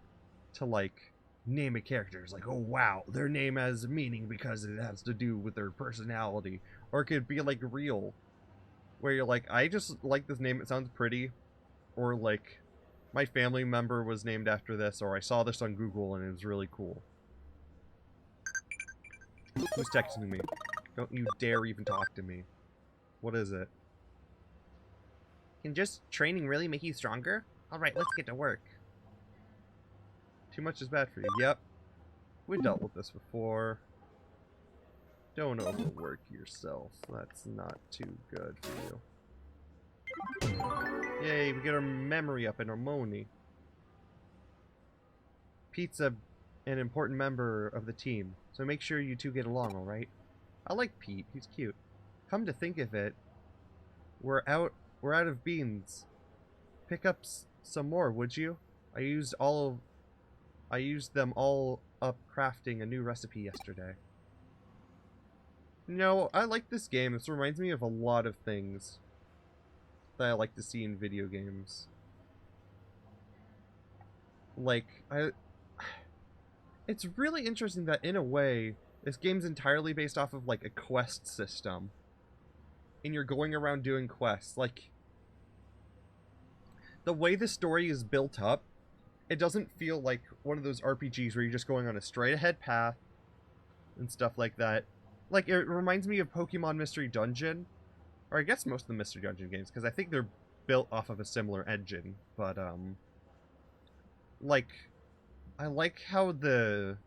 to, like, name a character. It's like, oh wow, their name has meaning because it has to do with their personality. Or it could be, like, real. Where you're like, I just like this name, it sounds pretty. Or, like, my family member was named after this, or I saw this on Google and it was really cool. Who's texting me? Don't you dare even talk to me. What is it? Can just training really make you stronger? Alright, let's get to work. Too much is bad for you. Yep. We dealt with this before. Don't overwork yourself. That's not too good for you. Yay, we get our memory up in Harmony. Pete's an important member of the team, so make sure you two get along, alright? I like Pete, he's cute. Come to think of it, we're out of beans. Pick up some more, would you? I used them all up crafting a new recipe yesterday. No, I like this game. This reminds me of a lot of things that I like to see in video games. Like, it's really interesting that, in a way, this game's entirely based off of, like, a quest system. And you're going around doing quests. Like, the way the story is built up, it doesn't feel like one of those RPGs where you're just going on a straight-ahead path and stuff like that. Like, it reminds me of Pokemon Mystery Dungeon. Or I guess most of the Mystery Dungeon games, because I think they're built off of a similar engine. But, like, I like how you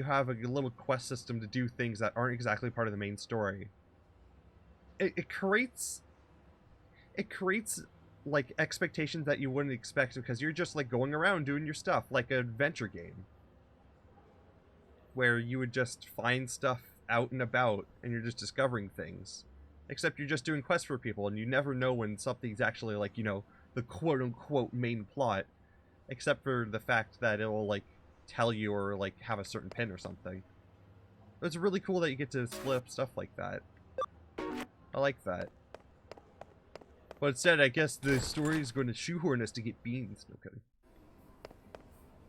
have a little quest system to do things that aren't exactly part of the main story. It creates, like, expectations that you wouldn't expect because you're just, like, going around doing your stuff, like an adventure game. Where you would just find stuff out and about, and you're just discovering things. Except you're just doing quests for people, and you never know when something's actually, like, you know, the quote-unquote main plot. Except for the fact that it'll, like, tell you or, like, have a certain pin or something. It's really cool that you get to split up stuff like that. I like that. But instead, I guess the story is going to shoehorn us to get beans. No kidding.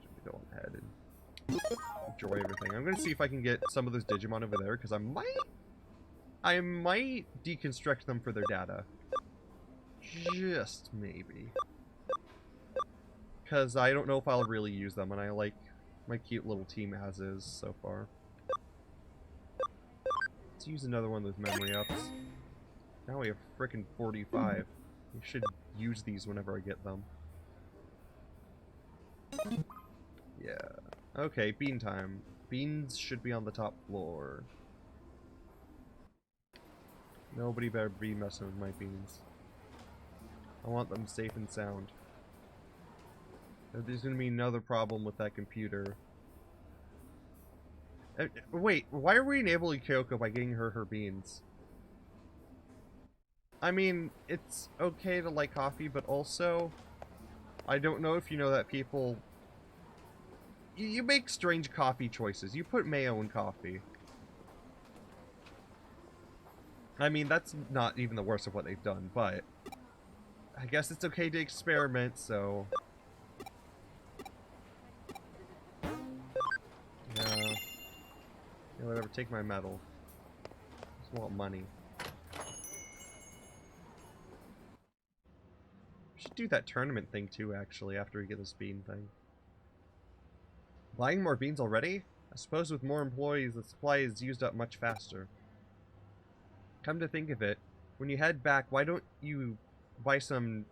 Should we go ahead and enjoy everything. I'm going to see if I can get some of those Digimon over there, because I might deconstruct them for their data. Just maybe. Because I don't know if I'll really use them, and I like my cute little team as is so far. Let's Let's use another one of those memory ups. Now we have frickin' 45. We should use these whenever I get them. Yeah. Okay, bean time. Beans should be on the top floor. Nobody better be messing with my beans. I want them safe and sound. There's gonna be another problem with that computer. Wait, why are we enabling Kyoko by getting her beans? I mean, it's okay to like coffee, but also, I don't know if you know that people... You make strange coffee choices. You put mayo in coffee. I mean, that's not even the worst of what they've done, but... I guess it's okay to experiment, so... Yeah, whatever, take my medal. I just want money. We should do that tournament thing too, actually, after we get this bean thing. Buying more beans already? I suppose with more employees, the supply is used up much faster. Come to think of it, when you head back, why don't you buy some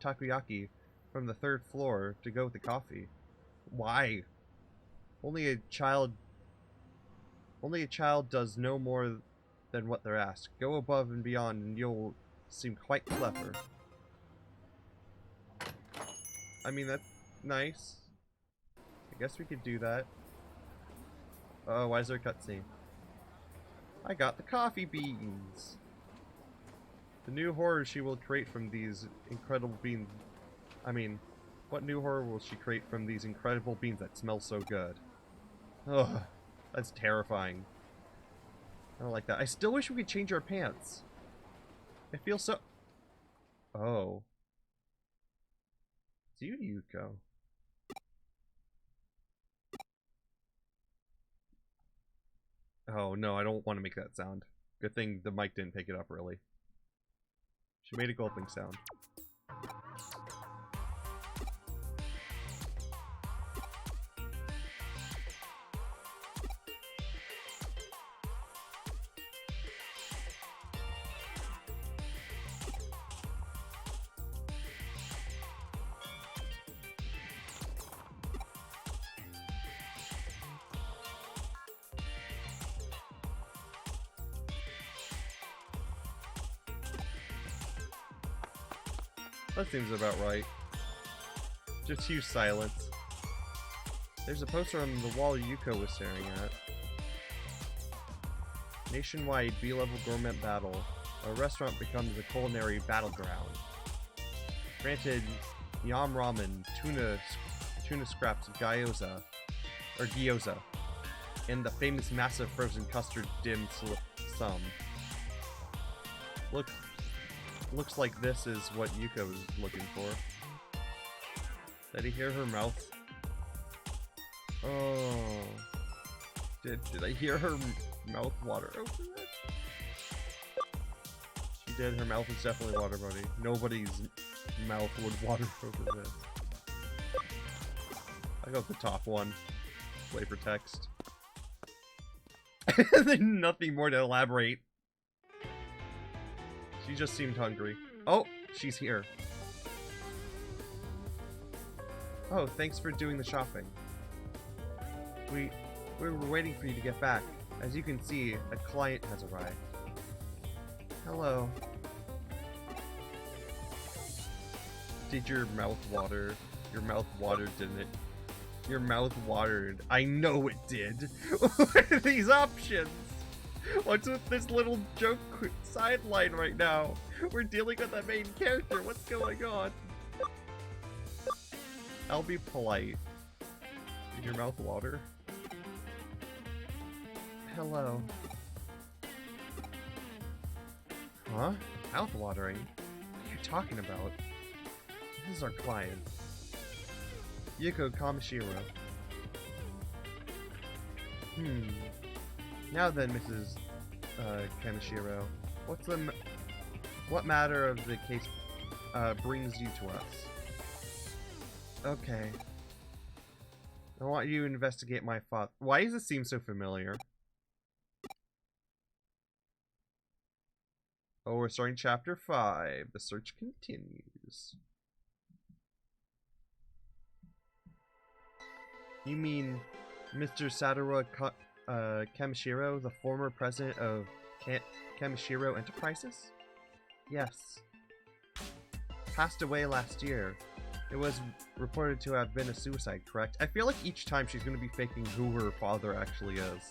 takoyaki from the 3rd floor to go with the coffee? Why? Only a child does no more than what they're asked. Go above and beyond and you'll seem quite clever. I mean, that's nice. I guess we could do that. Oh, why is there a cutscene? I got the coffee beans! The new horror she will create from these incredible beans... I mean, what new horror will she create from these incredible beans that smell so good? Ugh, that's terrifying. I don't like that. I still wish we could change our pants. I feel so... Oh. It's you, Yuko. Oh, no, I don't want to make that sound. Good thing the mic didn't pick it up, really. She made a gulping sound. That seems about right. Just use silence. There's a poster on the wall Yuko was staring at. Nationwide B-level gourmet battle. A restaurant becomes a culinary battleground. Granted, yam ramen, tuna scraps, gyoza, and the famous massive frozen custard dim sum. Looks like this is what Yuko is looking for. Did he hear her mouth? Oh. Did I hear her mouth water over it? She did. Her mouth is definitely water, buddy. Nobody's mouth would water over this. I got the top one. Flavor text. Nothing more to elaborate. She just seemed hungry. Oh, she's here. Oh, thanks for doing the shopping. We were waiting for you to get back. As you can see, a client has arrived. Hello. Did your mouth water? Your mouth watered, didn't it? Your mouth watered. I know it did. What are these options? What's with this little joke sideline right now? We're dealing with the main character. What's going on? I'll be polite. Did your mouth water? Hello. Huh? Mouth watering? What are you talking about? This is our client. Yuko Kamishiro. Now then, Mrs. Kamishiro, what matter of the case brings you to us? Okay. I want you to investigate my father. Why does this seem so familiar? Oh, we're starting chapter 5. The search continues. You mean Mr. Sadawa Kamishiro, the former president of Kamishiro Enterprises? Yes. Passed away last year. It was reported to have been a suicide, correct? I feel like each time she's going to be faking who her father actually is.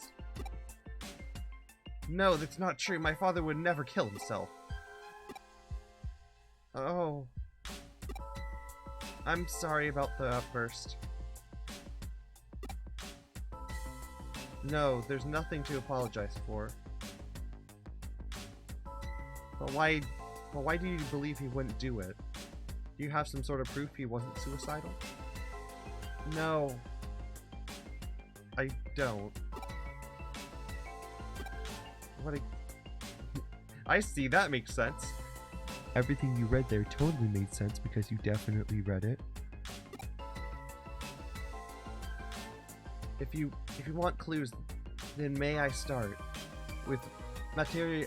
No, that's not true. My father would never kill himself. Oh. I'm sorry about the outburst. No, there's nothing to apologize for. But why do you believe he wouldn't do it? Do you have some sort of proof he wasn't suicidal? No. I don't. I see, that makes sense. Everything you read there totally made sense because you definitely read it. If you want clues, then may I start with Materu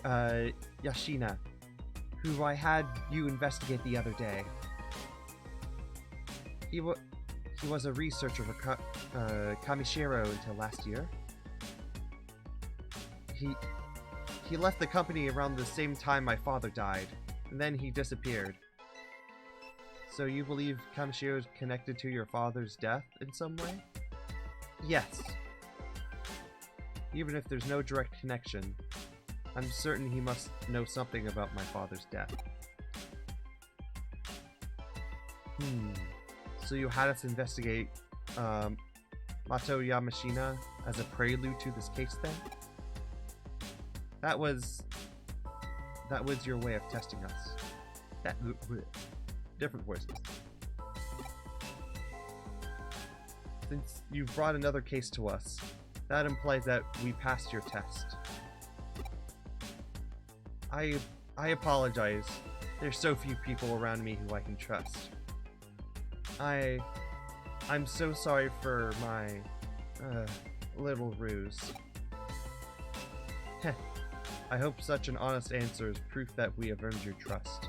Yashina, who I had you investigate the other day. He was a researcher for Kamishiro until last year. He left the company around the same time my father died, and then he disappeared. So you believe Kamishiro is connected to your father's death in some way? Yes. Even if there's no direct connection, I'm certain he must know something about my father's death. So you had us investigate Mato Yamashina as a prelude to this case then? That was your way of testing us. Different voices. Since you've brought another case to us, that implies that we passed your test. I apologize. There's so few people around me who I can trust. I'm so sorry for my little ruse. Heh. I hope such an honest answer is proof that we have earned your trust.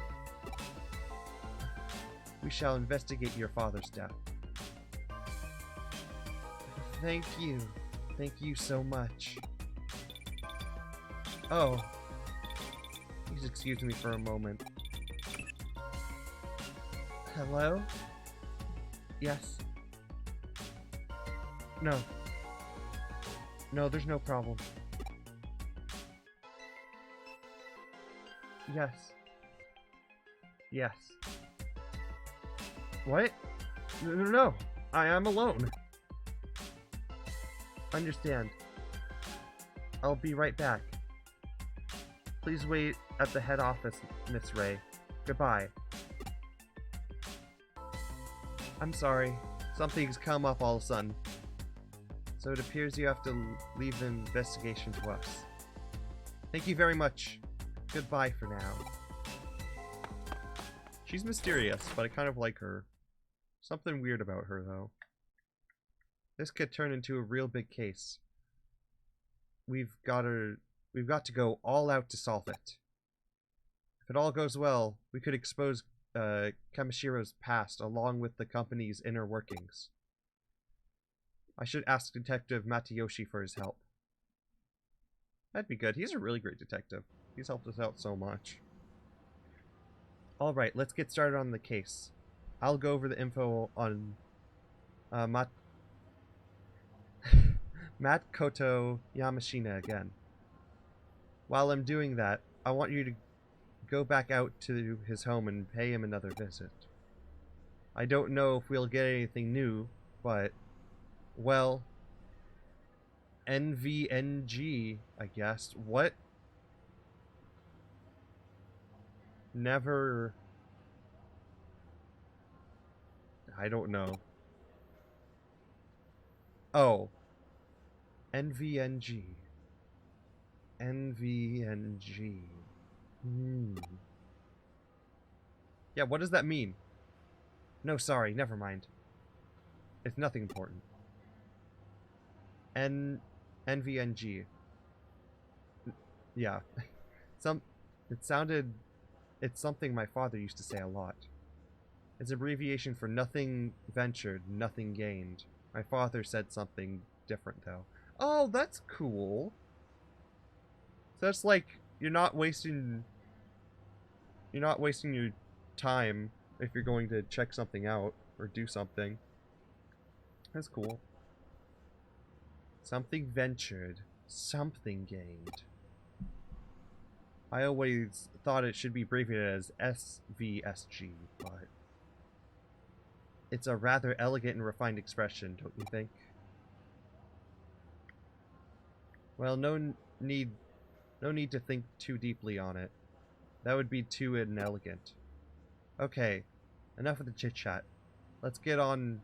We shall investigate your father's death. Thank you. Thank you so much. Oh. Please excuse me for a moment. Hello? Yes. No. No, there's no problem. Yes. Yes. What? No. I am alone. Understand. I'll be right back. Please wait at the head office, Miss Ray. Goodbye. I'm sorry. Something's come up all of a sudden. So it appears you have to leave the investigation to us. Thank you very much. Goodbye for now. She's mysterious, but I kind of like her. Something weird about her, though. This could turn into a real big case. We've got to go all out to solve it. If it all goes well, we could expose Kamishiro's past along with the company's inner workings. I should ask Detective Matayoshi for his help. That'd be good. He's a really great detective. He's helped us out so much. Alright, let's get started on the case. I'll go over the info on Makoto Yamashina again. While I'm doing that, I want you to go back out to his home and pay him another visit. I don't know if we'll get anything new, but, well, NVNG, I guess. What? Never... I don't know. Oh. NVNG. NVNG. Yeah, what does that mean? No, sorry, never mind. It's nothing important. NVNG. Yeah. It's something my father used to say a lot. It's abbreviation for nothing ventured, nothing gained. My father said something different, though. Oh, that's cool. So that's like, you're not wasting your time if you're going to check something out or do something. That's cool. Something ventured, something gained. I always thought it should be abbreviated as SVSG, but it's a rather elegant and refined expression, don't you think? Well, no need to think too deeply on it. That would be too inelegant. Okay, enough of the chit-chat. Let's get on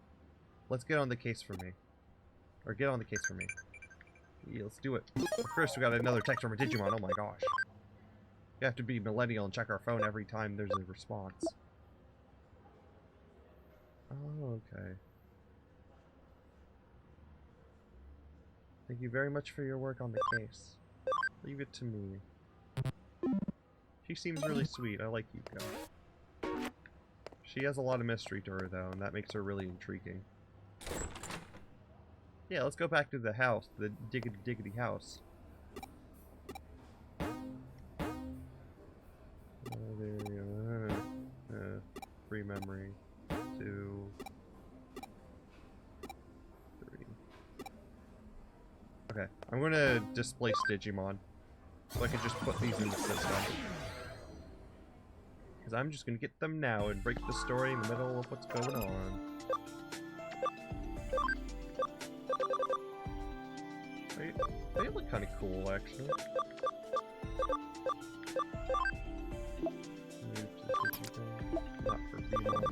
the case for me. Or get on the case for me. Yeah, let's do it. But first, we got another text from a Digimon. Oh my gosh. You have to be millennial and check our phone every time there's a response. Oh, okay. Thank you very much for your work on the case. Leave it to me. She seems really sweet. I like Yuko. She has a lot of mystery to her, though, and that makes her really intriguing. Yeah, let's go back to the house, the diggity house. There we go. Free memory. 2, 3. Okay, I'm gonna displace Digimon, so I can just put these in the system. Because I'm just gonna get them now and break the story in the middle of what's going on. They look kind of cool, actually. Not for Digimon.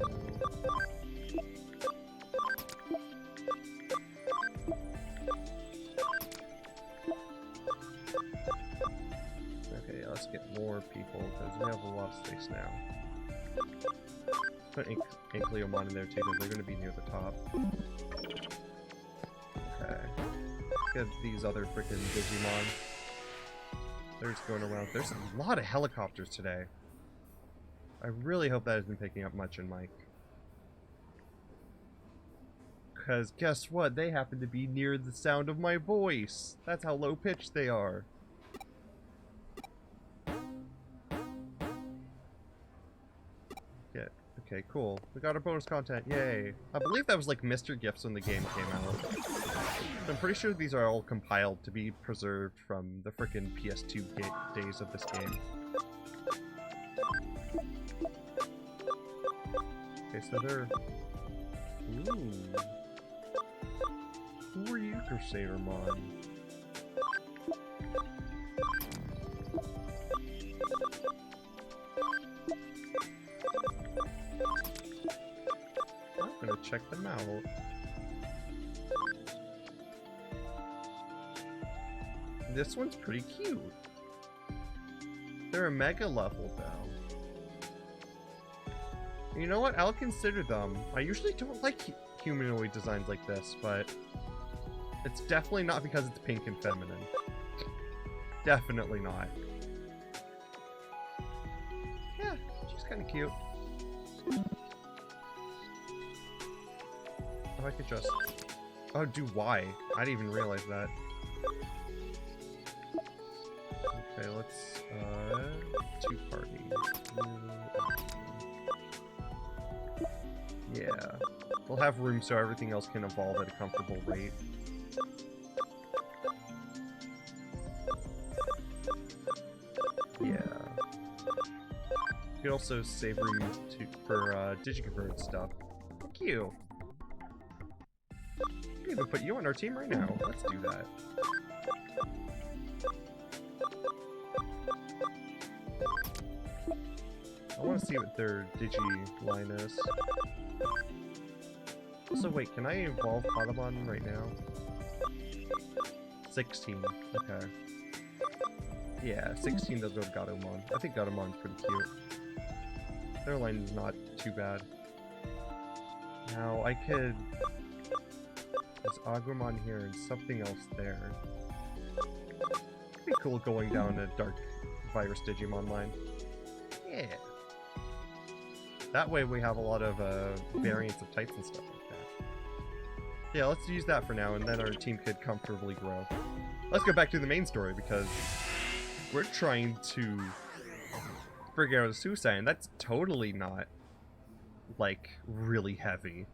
Okay, let's get more people, because we have a lot of space now. Put Ankleomon in there too, because they're going to be near the top. Okay. Get these other freaking Digimon. They're just going around. There's a lot of helicopters today. I really hope that isn't picking up much in mic. Because guess what? They happen to be near the sound of my voice. That's how low pitched they are. Yeah. Okay, cool. We got our bonus content. Yay. I believe that was like Mr. Gifts when the game came out. I'm pretty sure these are all compiled to be preserved from the frickin' PS2 days of this game. Okay, so they're... Ooh. Who are you, Crusadermon? I'm gonna check them out. This one's pretty cute. They're a mega level, though. You know what? I'll consider them. I usually don't like humanoid designs like this, but it's definitely not because it's pink and feminine. Definitely not. Yeah, she's kind of cute. Oh, I could just... Oh, do Y. I didn't even realize that. Okay, let's, two-party. Yeah. We'll have room so everything else can evolve at a comfortable rate. Yeah. You could also save room for Digiconvert stuff. Thank you. We can even put you on our team right now. Let's do that. I want to see what their Digi line is. Also, wait, can I evolve Patamon right now? 16. Okay. Yeah, 16 does go to Gatomon. I think Gatomon's pretty cute. Their line's not too bad. Now, I could... There's Agumon here and something else there. It'd be cool going down a dark virus Digimon line. Yeah. That way we have a lot of variants of types and stuff like that. Yeah, let's use that for now, and then our team could comfortably grow. Let's go back to the main story, because we're trying to figure out a suicide, and that's totally not, like, really heavy.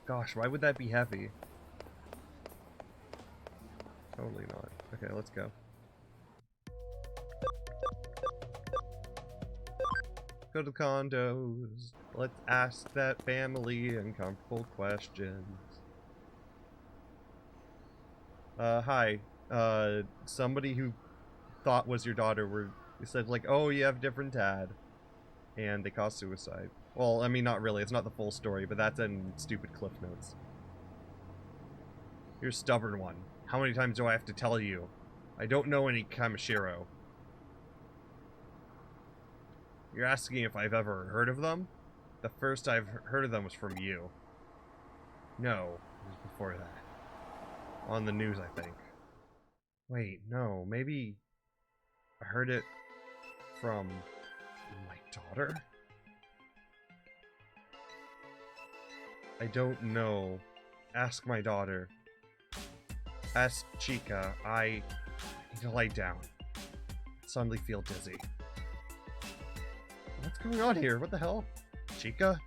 Gosh, why would that be heavy? Totally not. Okay, let's go. Go to the condos. Let's ask that family uncomfortable questions. Hi. Somebody who thought was your daughter said, like, oh, you have a different dad. And they caused suicide. Well, I mean, not really. It's not the full story, but that's in stupid cliff notes. You're a stubborn one. How many times do I have to tell you? I don't know any Kamishiro. You're asking if I've ever heard of them? The first I've heard of them was from you. No, it was before that. On the news, I think. Wait, no, maybe I heard it from my daughter? I don't know. Ask my daughter. Ask Chica. I need to lie down. I suddenly feel dizzy. What's going on here? What the hell? Chica?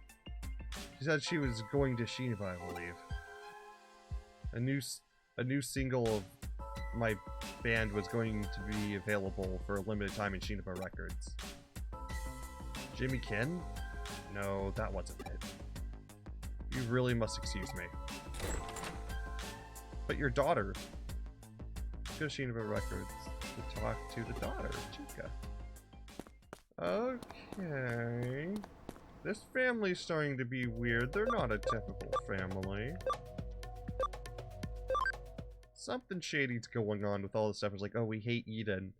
She said she was going to Shiniba, I believe. A new single of my band was going to be available for a limited time in Shiniba Records. Jimmy Kin? No, that wasn't it. You really must excuse me. But your daughter. Go to Shiniba Records to talk to the daughter, Chica. Okay. This family's starting to be weird. They're not a typical family. Something shady's going on with all this stuff. It's like, oh, we hate Eden.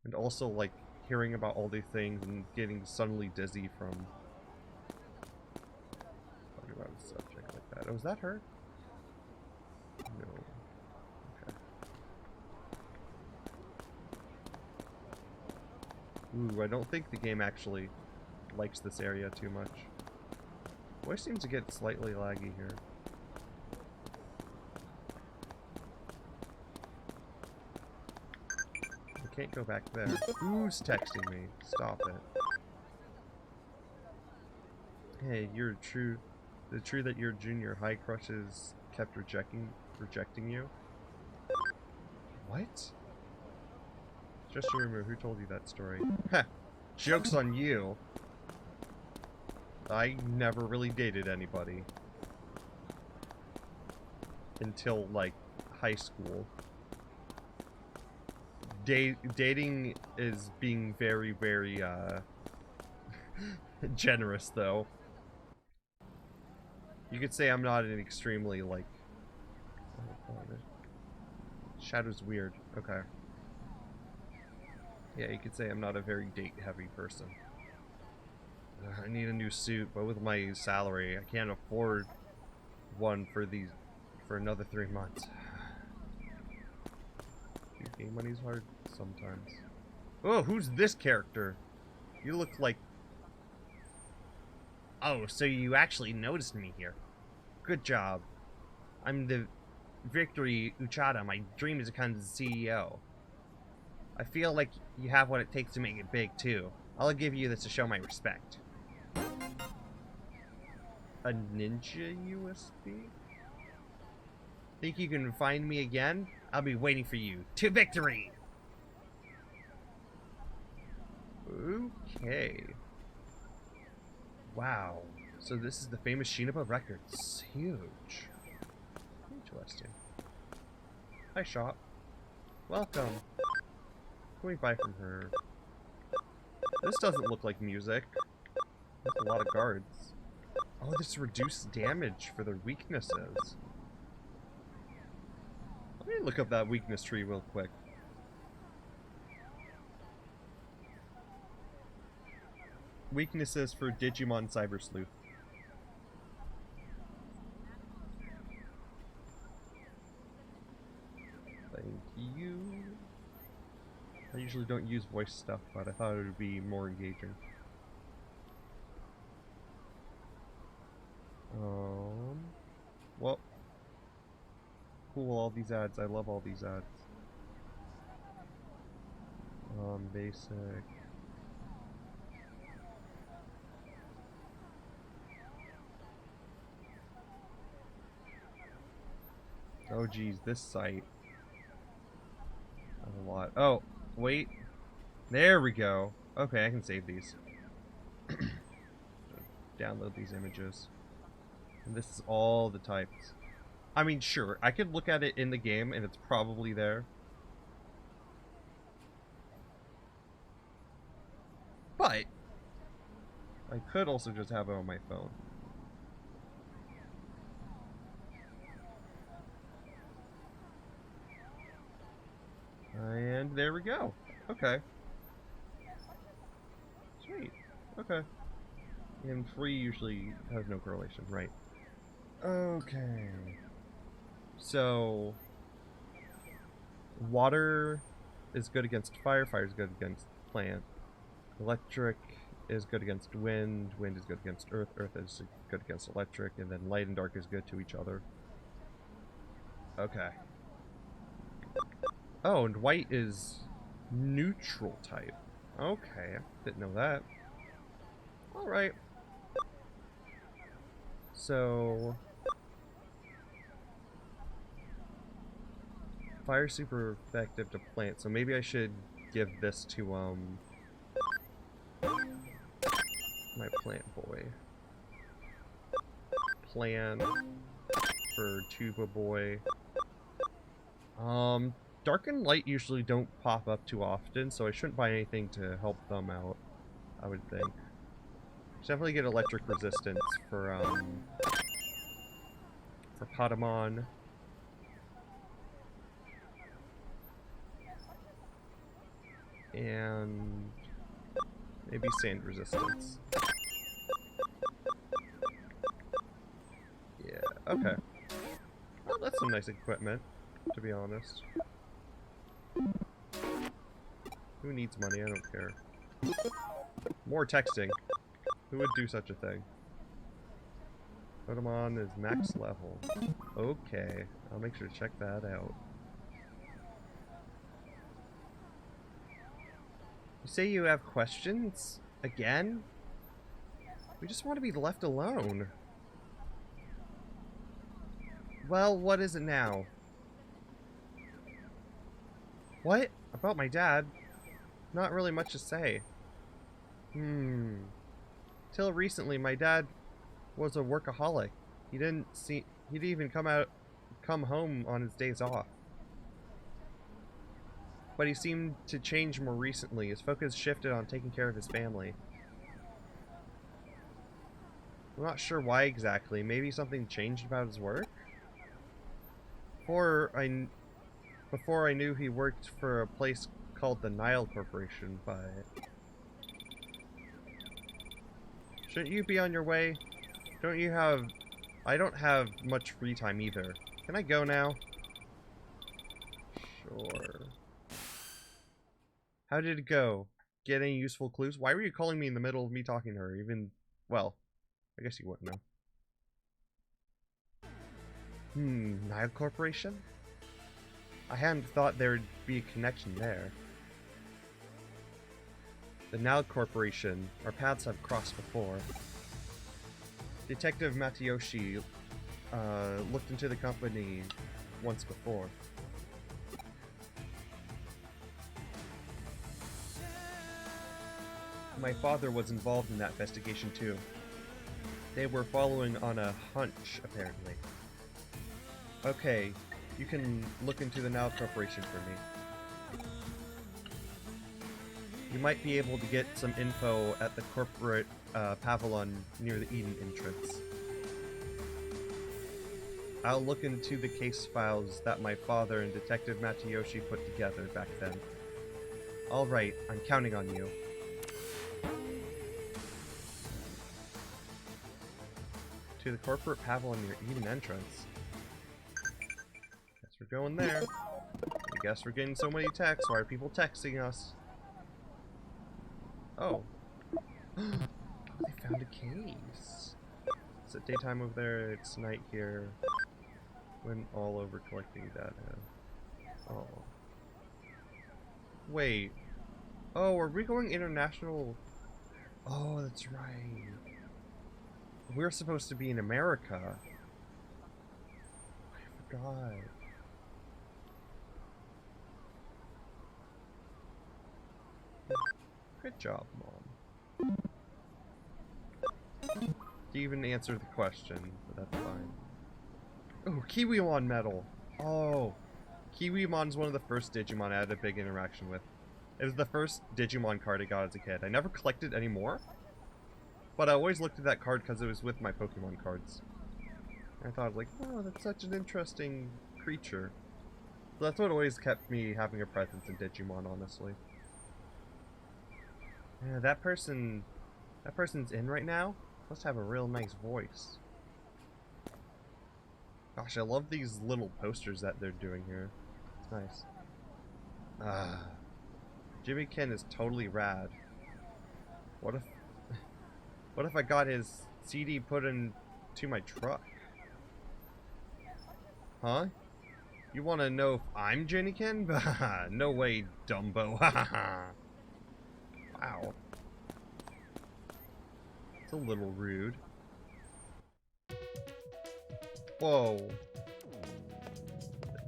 And also, like, hearing about all these things and getting suddenly dizzy from talking about a subject like that. Oh, is that her? No. Okay. Ooh, I don't think the game actually likes this area too much. Voice seems to get slightly laggy here. I can't go back there. Who's texting me? Stop it. Hey, you're true. Is it true that your junior high crushes kept rejecting you? What? Just a rumor. Who told you that story? Heh. Joke's on you. I never really dated anybody. Until, like, high school. Dating is being very, very, generous, though. You could say I'm not an extremely, like... Shadow's weird. Okay. Yeah, you could say I'm not a very date-heavy person. I need a new suit, but with my salary, I can't afford one for another 3 months. Game money's hard sometimes. Oh, who's this character? You look like... Oh, so you actually noticed me here. Good job. I'm the Victory Uchada. My dream is to become the CEO. I feel like you have what it takes to make it big, too. I'll give you this to show my respect. A ninja USB? Think you can find me again? I'll be waiting for you. To victory! Okay. Wow. So this is the famous Shiniba Records. Huge. Interesting. Hi, shop. Welcome. Can we buy from her? This doesn't look like music. There's a lot of guards. Oh, this reduced damage for their weaknesses. Let me look up that weakness tree real quick. Weaknesses for Digimon Cyber Sleuth. Thank you. I usually usually don't use voice stuff, but I thought it would be more engaging. Well, cool, all these ads. I love all these ads. Basic. Oh geez, this site. That's a lot. Oh, wait. There we go. Okay, I can save these. Download these images. And this is all the types. I mean, sure, I could look at it in the game and it's probably there. But I could also just have it on my phone. And there we go. Okay. Sweet. Okay. And free usually has no correlation, right? Okay. So water is good against fire, fire is good against plant. Electric is good against wind, wind is good against earth, earth is good against electric, and then light and dark is good to each other. Okay. Oh, and white is neutral type. Okay, didn't know that. Alright. So fire super effective to plant, so maybe I should give this to my plant boy. Plant for tuba boy. Dark and light usually don't pop up too often, so I shouldn't buy anything to help them out, I would think. Should definitely get electric resistance for Patamon. And maybe sand resistance. Yeah, okay. Well, that's some nice equipment, to be honest. Who needs money? I don't care. More texting. Who would do such a thing? Pokemon is max level. Okay, I'll make sure to check that out. You say you have questions? Again? We just want to be left alone. Well, what is it now? What? About my dad? Not really much to say. Till recently, my dad was a workaholic. He didn't even come home on his days off. But he seemed to change more recently. His focus shifted on taking care of his family. I'm not sure why exactly. Maybe something changed about his work? Before I knew he worked for a place called the Nile Corporation, but... Shouldn't you be on your way? I don't have much free time either. Can I go now? Sure. How did it go? Get any useful clues? Why were you calling me in the middle of me talking to her? Even, well, I guess you wouldn't know. Nile Corporation? I hadn't thought there would be a connection there. The Nile Corporation, our paths have crossed before. Detective Matayoshi looked into the company once before. My father was involved in that investigation too. They were following on a hunch, apparently. Okay, you can look into the Nile Corporation for me. You might be able to get some info at the corporate pavilion near the Eden entrance. I'll look into the case files that my father and Detective Matayoshi put together back then. Alright, I'm counting on you. To the corporate pavilion near Eden entrance. Guess we're going there. I guess we're getting so many texts. Why are people texting us? Oh. They found a case. It's at daytime over there, it's night here. Went all over collecting data. Oh. Wait. Oh, are we going international? Oh, that's right. We're supposed to be in America. I forgot. Good job, Mom. You even answered the question, but that's fine. Oh, Kiwimon medal. Oh, Kiwimon's one of the first Digimon I had a big interaction with. It was the first Digimon card I got as a kid. I never collected any more, but I always looked at that card because it was with my Pokemon cards. And I thought, like, oh, that's such an interesting creature. So that's what always kept me having a presence in Digimon, honestly. Yeah, that person's in right now. Must have a real nice voice. Gosh, I love these little posters that they're doing here. It's nice. Ah, Jimmy Ken is totally rad. What if I got his CD put into my truck? Huh? You want to know if I'm Jenny Ken? No way, Dumbo. Wow. It's a little rude. Whoa.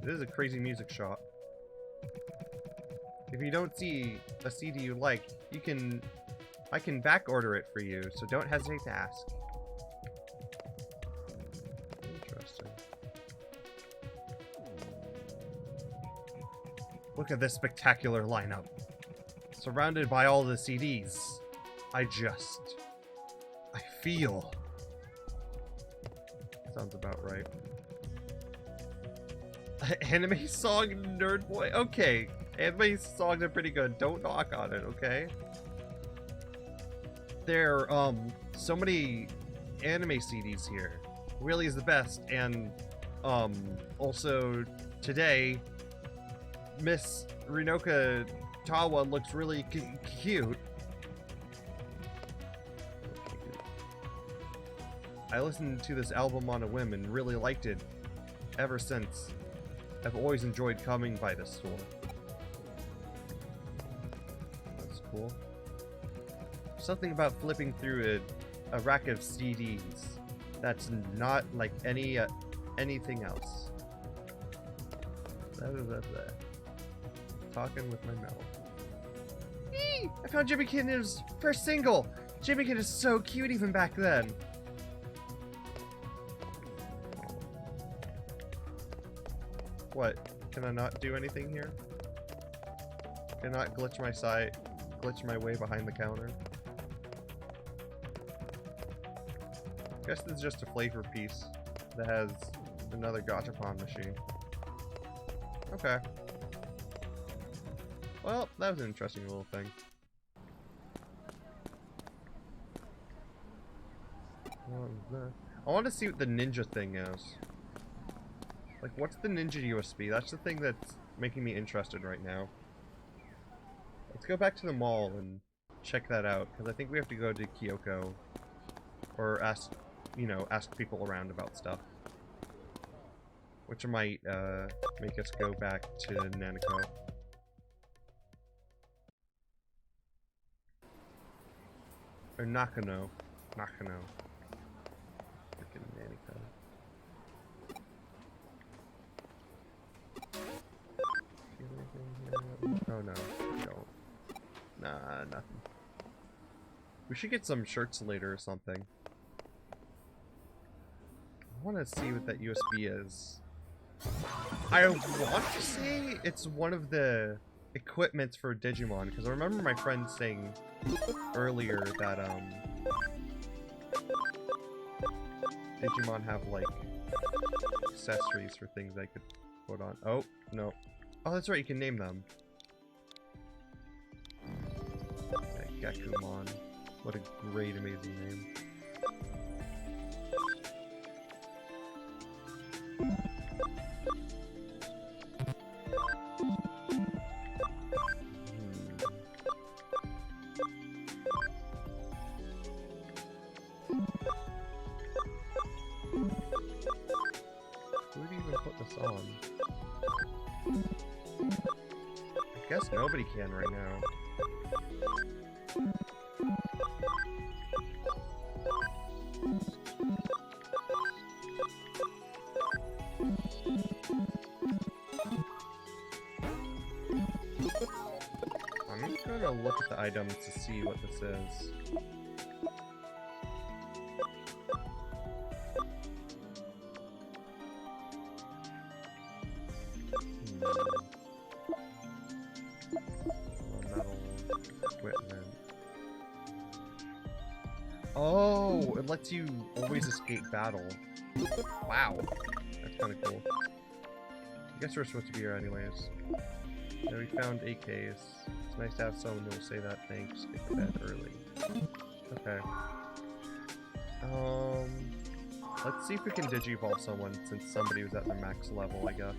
This is a crazy music shop. If you don't see a CD you like, I can back order it for you, so don't hesitate to ask. Interesting. Look at this spectacular lineup. Surrounded by all the CDs. I feel. Sounds about right. Anime song, Nerd Boy? Okay. Anime songs are pretty good. Don't knock on it, okay? There are, so many anime CDs here. Really is the best. And, also, today, Miss Rinoka Tawa looks really cute. I listened to this album on a whim and really liked it ever since. I've always enjoyed coming by this store. That's cool. Something about flipping through a rack of CDs that's not like anything else. Talking with my mouth. Eee! I found Jimmy Kitten's first single! Jimmy Kitten is so cute even back then. What? Can I not do anything here? Can I not glitch my way behind the counter? I guess this is just a flavor piece that has another gachapon machine. Okay. Well, that was an interesting little thing. What was that? I want to see what the ninja thing is. Like, what's the ninja USB? That's the thing that's making me interested right now. Let's go back to the mall and check that out, because I think we have to go to Kyoko. Or ask, ask people around about stuff. Which might, make us go back to Nanako. Or Nakano. Nakano. Freaking Nanako. Oh no, we don't. Nah, nothing. We should get some shirts later or something. I want to see what that USB is. I want to say it's one of the equipments for Digimon, because I remember my friend saying earlier that Digimon have like accessories for things I could put on. Oh, no. Oh, that's right, you can name them. Yeah, Gakumon. What a great, amazing name. guess nobody can right now. I'm gonna look at the items to see what this is. Metal equipment. Oh, it lets you always escape battle. Wow, that's kind of cool. I guess we're supposed to be here anyways. Yeah, we found AKs. It's nice to have someone who will say that thanks. Get to bed early. Okay. Let's see if we can digivolve someone since somebody was at their max level, I guess.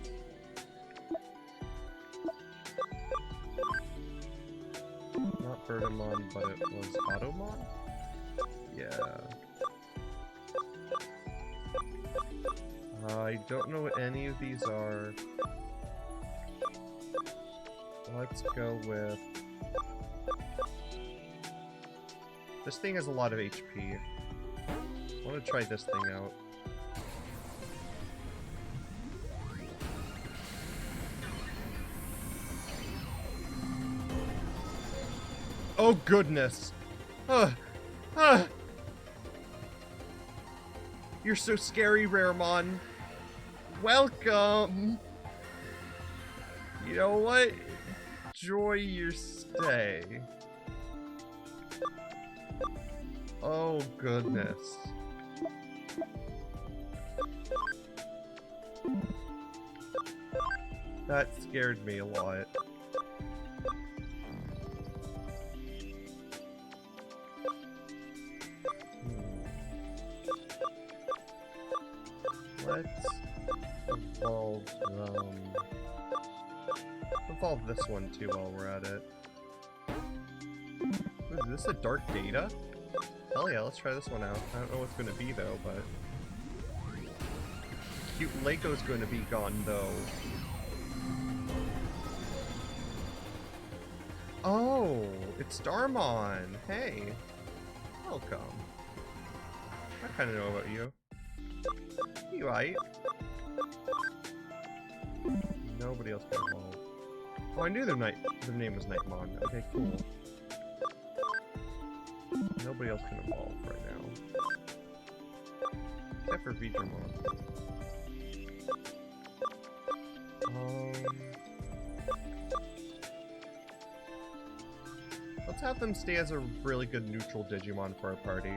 Not Birdamon, but it was Automon? Yeah. I don't know what any of these are. Let's go with... This thing has a lot of HP. I want to try this thing out. Oh goodness! You're so scary, Raremon. Welcome! You know what? Enjoy your stay. Oh goodness. That scared me a lot. Let's evolve evolve this one too while we're at it. Ooh, is this a dark data? Hell yeah, let's try this one out. I don't know what's gonna be though, but cute Lako's gonna be gone though. Oh, it's Starmon. Hey, welcome. I kind of know about you. You right? Nobody else can evolve. Oh, I knew their name was Nightmon. Okay, cool. Nobody else can evolve right now. Except for Digimon. Let's have them stay as a really good neutral Digimon for our party.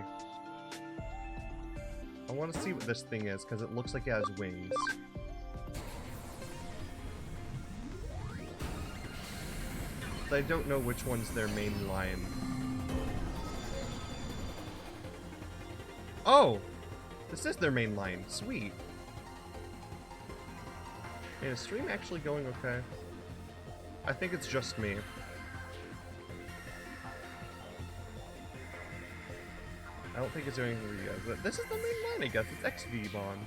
I want to see what this thing is, because it looks like it has wings. But I don't know which one's their main line. Oh! This is their main line. Sweet. Hey, is stream actually going okay? I think it's just me. I don't think it's doing anything for you guys, but this is the main line, I guess. It's XVmon.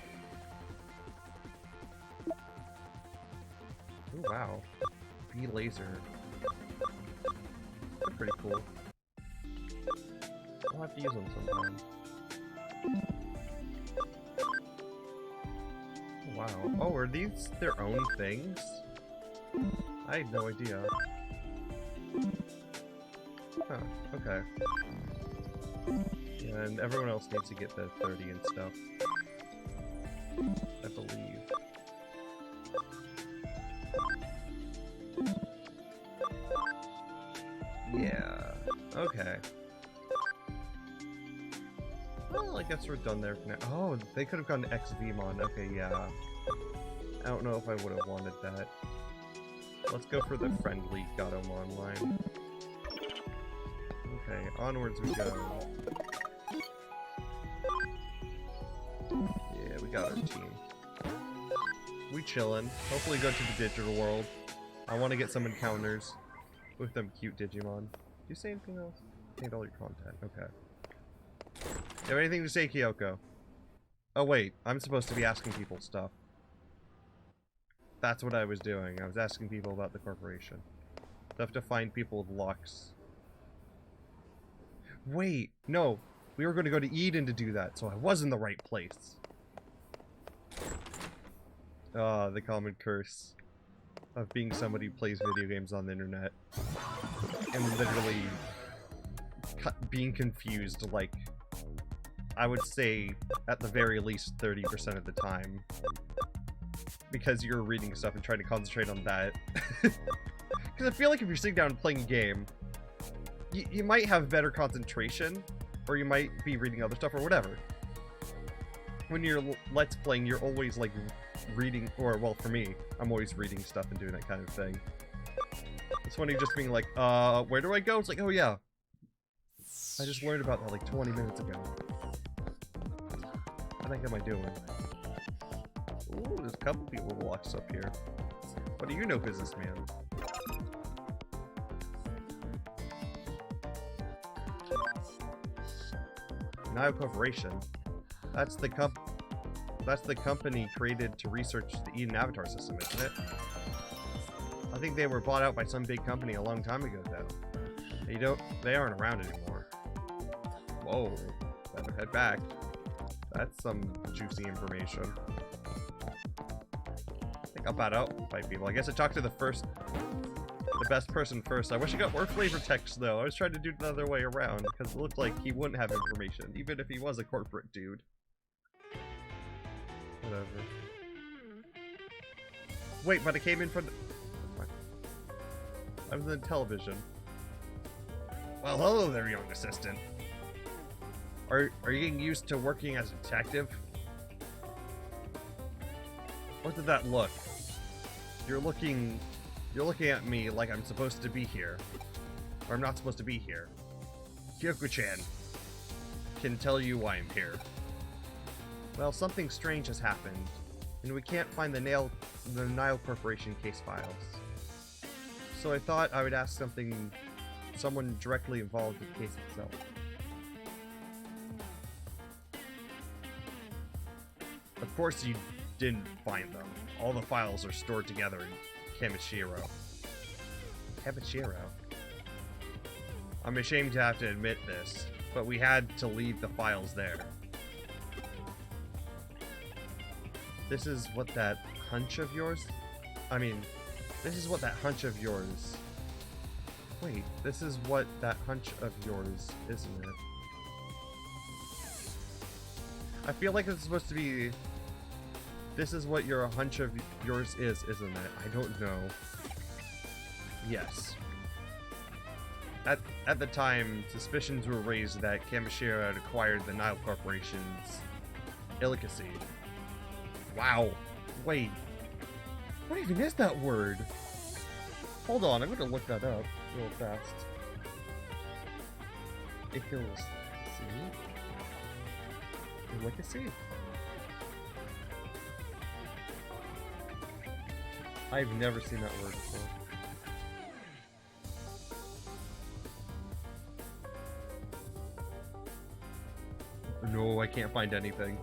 Oh wow. V-Laser. They're pretty cool. I'll have to use them sometime. Oh, wow. Oh, are these their own things? I had no idea. Huh, okay. And everyone else needs to get the 30 and stuff. I believe. Yeah. Okay. Well, I guess we're done there for now. Oh, they could have gone to XVmon. Okay, yeah. I don't know if I would have wanted that. Let's go for the friendly Gatomon line. Okay, onwards we go. Yeah, we got our team. We chillin'. Hopefully go to the digital world. I want to get some encounters with them cute Digimon. Do you say anything else? Need all your content. Okay. You have anything to say, Kyoko? Oh wait, I'm supposed to be asking people stuff. That's what I was doing. I was asking people about the corporation. have to find people with locks. Wait, no. We were going to go to Eden to do that, so I was in the right place. Ah, the common curse of being somebody who plays video games on the internet. And literally being confused, like, I would say, at the very least 30% of the time. Because you're reading stuff and trying to concentrate on that. Because I feel like if you're sitting down and playing a game, you might have better concentration, or you might be reading other stuff, or whatever. When you're Let's Playing, you're always, like, reading, or, well, for me, I'm always reading stuff and doing that kind of thing. It's funny just being like, where do I go? It's like, oh yeah. I just learned about that, like, 20 minutes ago. What the heck am I doing? Ooh, there's a couple people with locks up here. What do you know, businessman? Nile Corporation. That's the company created to research the Eden Avatar system, isn't it? I think they were bought out by some big company a long time ago, though. They aren't around anymore. Whoa. Better head back. That's some juicy information. I think I'll bat out by people. I guess I talked to the best person first. I wish I got more flavor text, though. I was trying to do it the other way around, because it looked like he wouldn't have information, even if he was a corporate dude. Whatever. Wait, but I came in from the... I was in television. Well, hello there, young assistant. Are you getting used to working as a detective? What did that look? You're looking at me like I'm supposed to be here. Or I'm not supposed to be here. Kyoko-chan can tell you why I'm here. Well, something strange has happened, and we can't find the Nile Corporation case files. So I thought I would ask someone directly involved with the case itself. Of course you didn't find them. All the files are stored together in Kamishiro. Kamishiro? I'm ashamed to have to admit this, but we had to leave the files there. This is what that hunch of yours... this is what that hunch of yours... Wait, this is what that hunch of yours, isn't it? I feel like it's supposed to be... This is what your hunch of yours is, isn't it? I don't know. Yes. At the time, suspicions were raised that Kamishiro had acquired the Nile Corporation's delicacy. Wow. Wait. What even is that word? Hold on, I'm gonna look that up real fast. Delicacy? Delicacy? I've never seen that word before. No, I can't find anything.